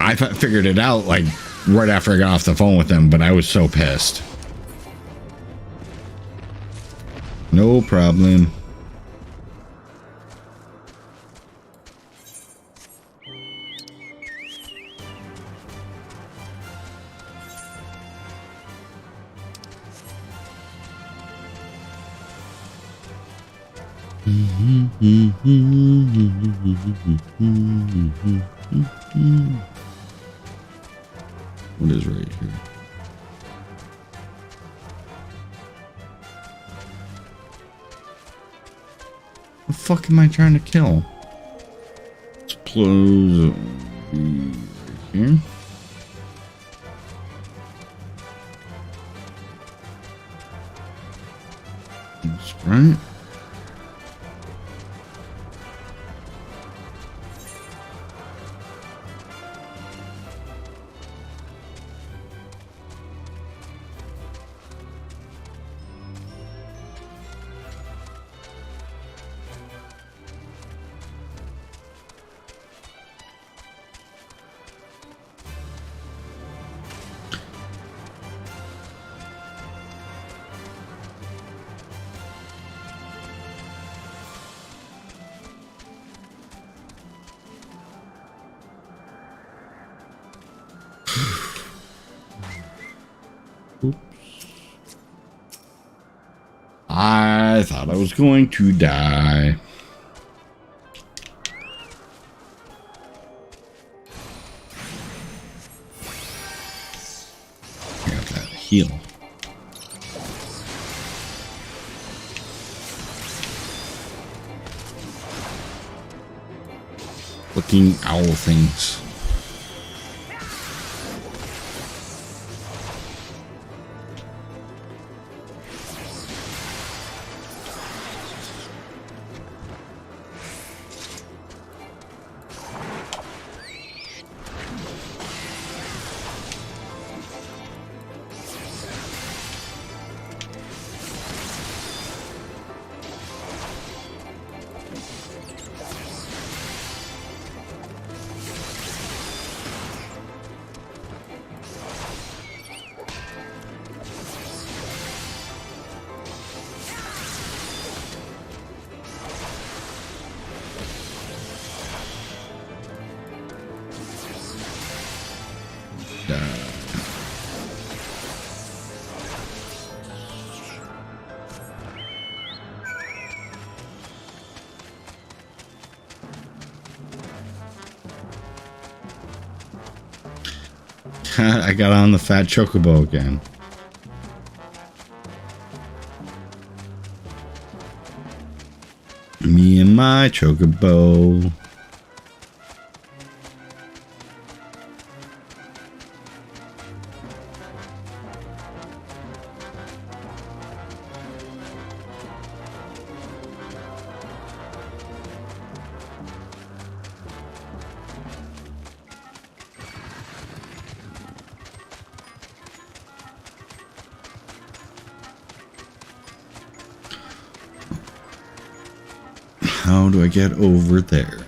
I figured it out like right after I got off the phone with him, but I was so pissed. No problem. What is right here? The fuck am I trying to kill? Let's close right here. That's right. I thought I was going to die. I got that heal. Looking owl things. I got on the fat chocobo again. Me and my chocobo. How do I get over there?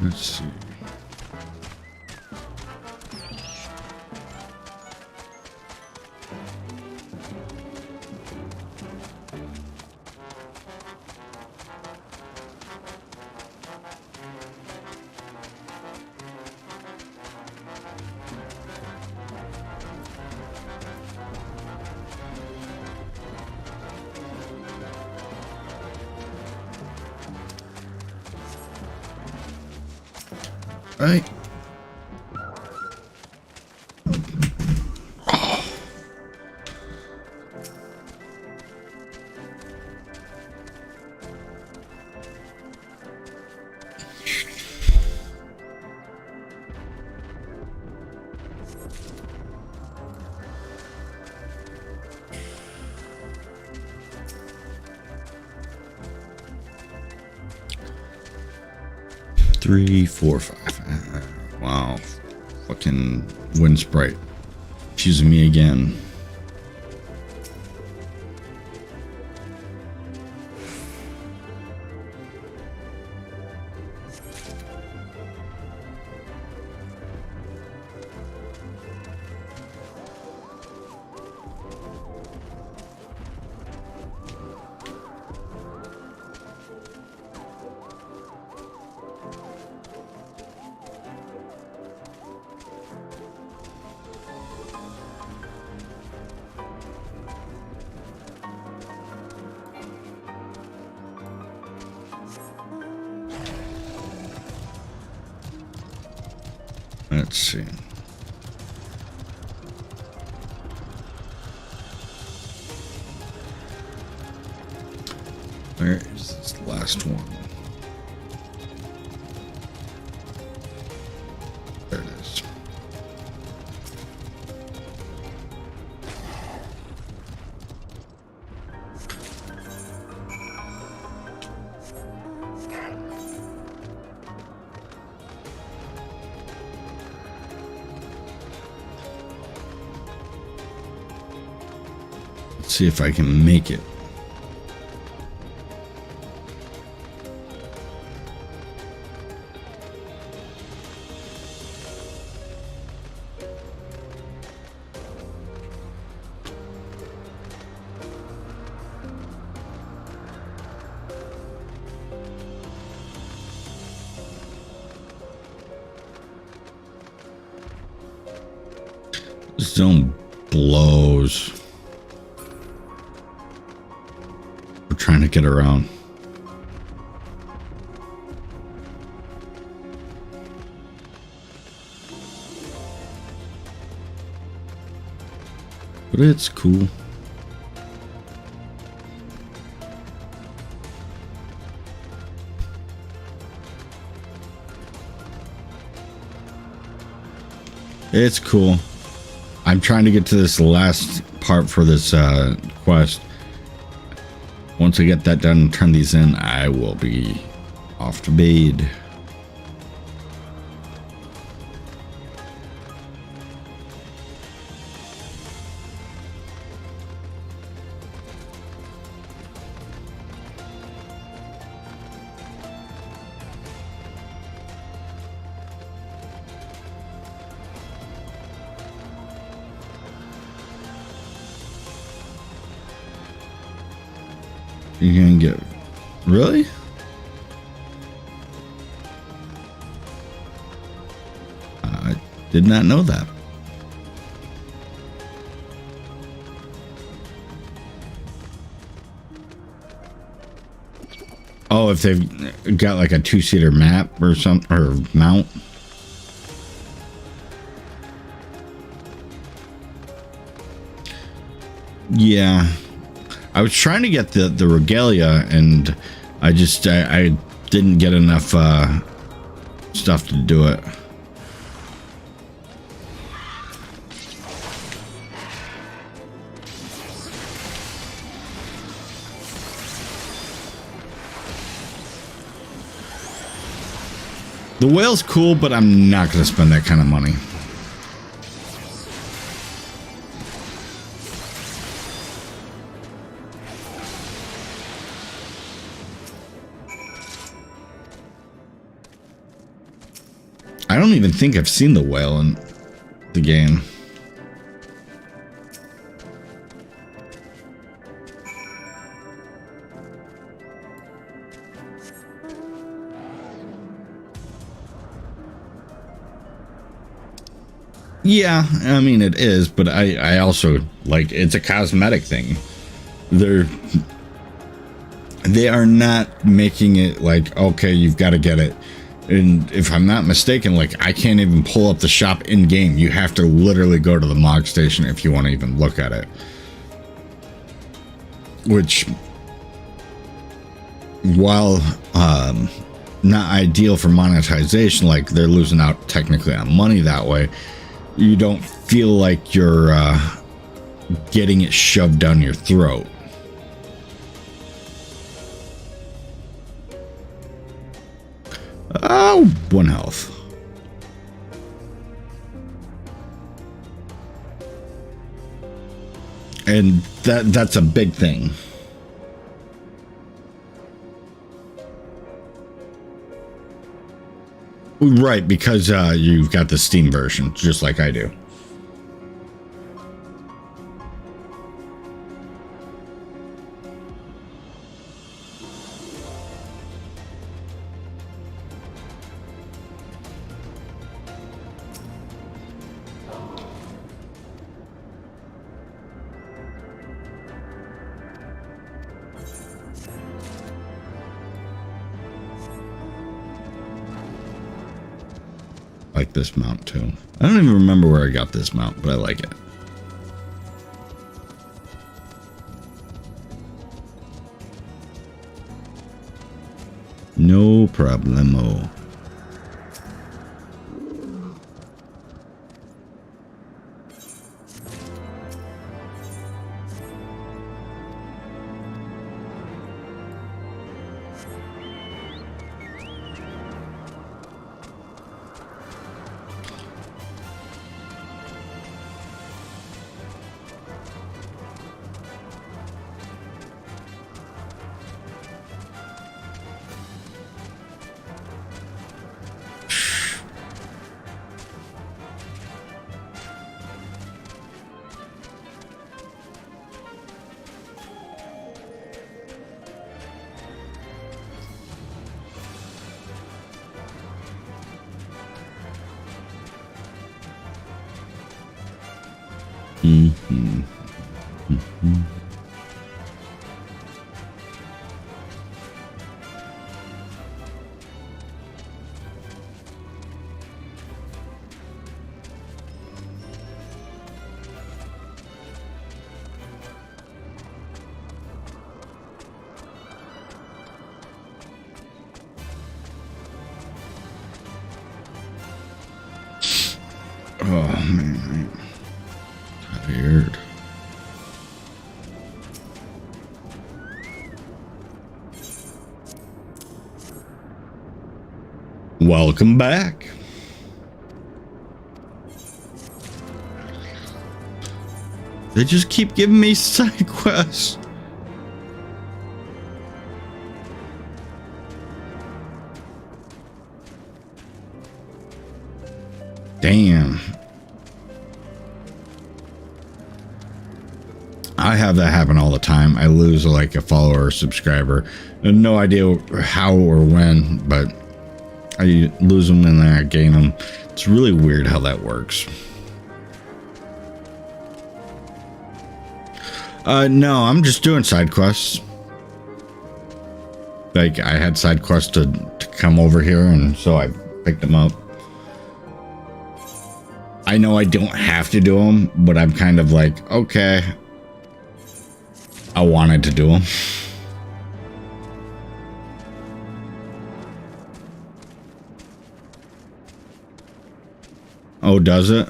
Let's see. Right. Oh. Three, four, five. Wow. Fucking wind sprite. Accusing me again. Let's see. Where is this last one? There it is. Let's see if I can make it. Zone blows. We're trying to get around. But it's cool. It's cool. I'm trying to get to this last part for this quest. Once I get that done and turn these in, I will be off to bed. You're gonna get... Really? I did not know that. Oh, if they've got like a two-seater map or something, or mount. Yeah. I was trying to get the regalia, and I didn't get enough stuff to do it. The whale's cool, but I'm not going to spend that kind of money. I don't even think I've seen the whale in the game. Yeah, I mean it is, but I also like it's a cosmetic thing. They are not making it like, okay, you've got to get it. And if I'm not mistaken, like I can't even pull up the shop in game. You have to literally go to the Mog Station if you want to even look at it. Which, while not ideal for monetization, like they're losing out technically on money that way, you don't feel like you're getting it shoved down your throat. Oh, 1 health. And that's a big thing. Right, because you've got the Steam version, just like I do. Like this mount too. I don't even remember where I got this mount, but I like it. No problemo. Mm-hmm. Mm-hmm. Oh man, I'm tired. Welcome back. They just keep giving me side quests. Damn. I have that happen all the time. I lose like a follower or subscriber. I have no idea how or when, but I lose them and then I gain them. It's really weird how that works. No, I'm just doing side quests. Like I had side quests to come over here, and so I picked them up. I know I don't have to do them, but I'm kind of like, okay, I wanted to do them. Oh, does it?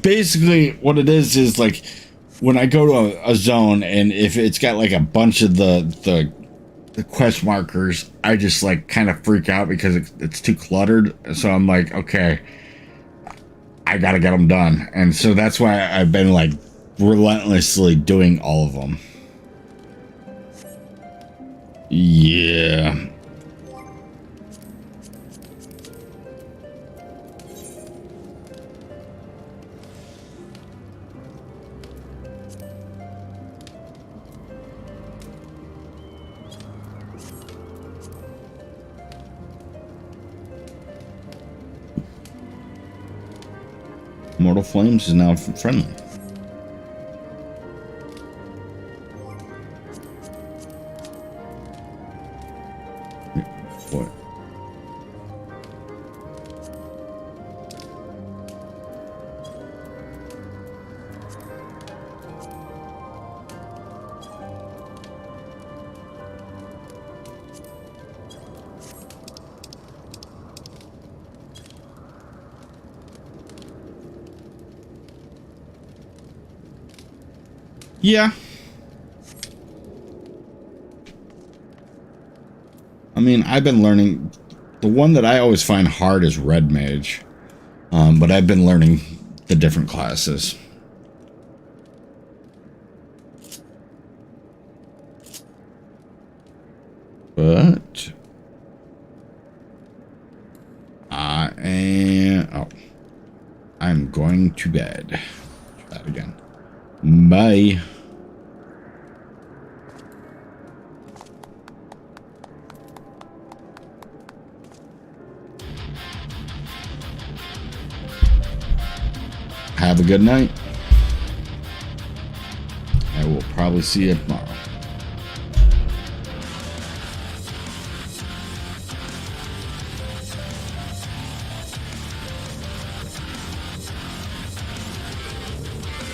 Basically what it is like when I go to a zone, and if it's got like a bunch of the quest markers, I just like kind of freak out because it's too cluttered. So I'm like, okay, I gotta get them done. And so that's why I've been like relentlessly doing all of them. Yeah. Mortal Flames is now friendly. What? Yeah. I mean, I've been learning. The one that I always find hard is Red Mage. But I've been learning the different classes. But I'm going to bed. Try that again. Bye. Have a good night. I will probably see you tomorrow.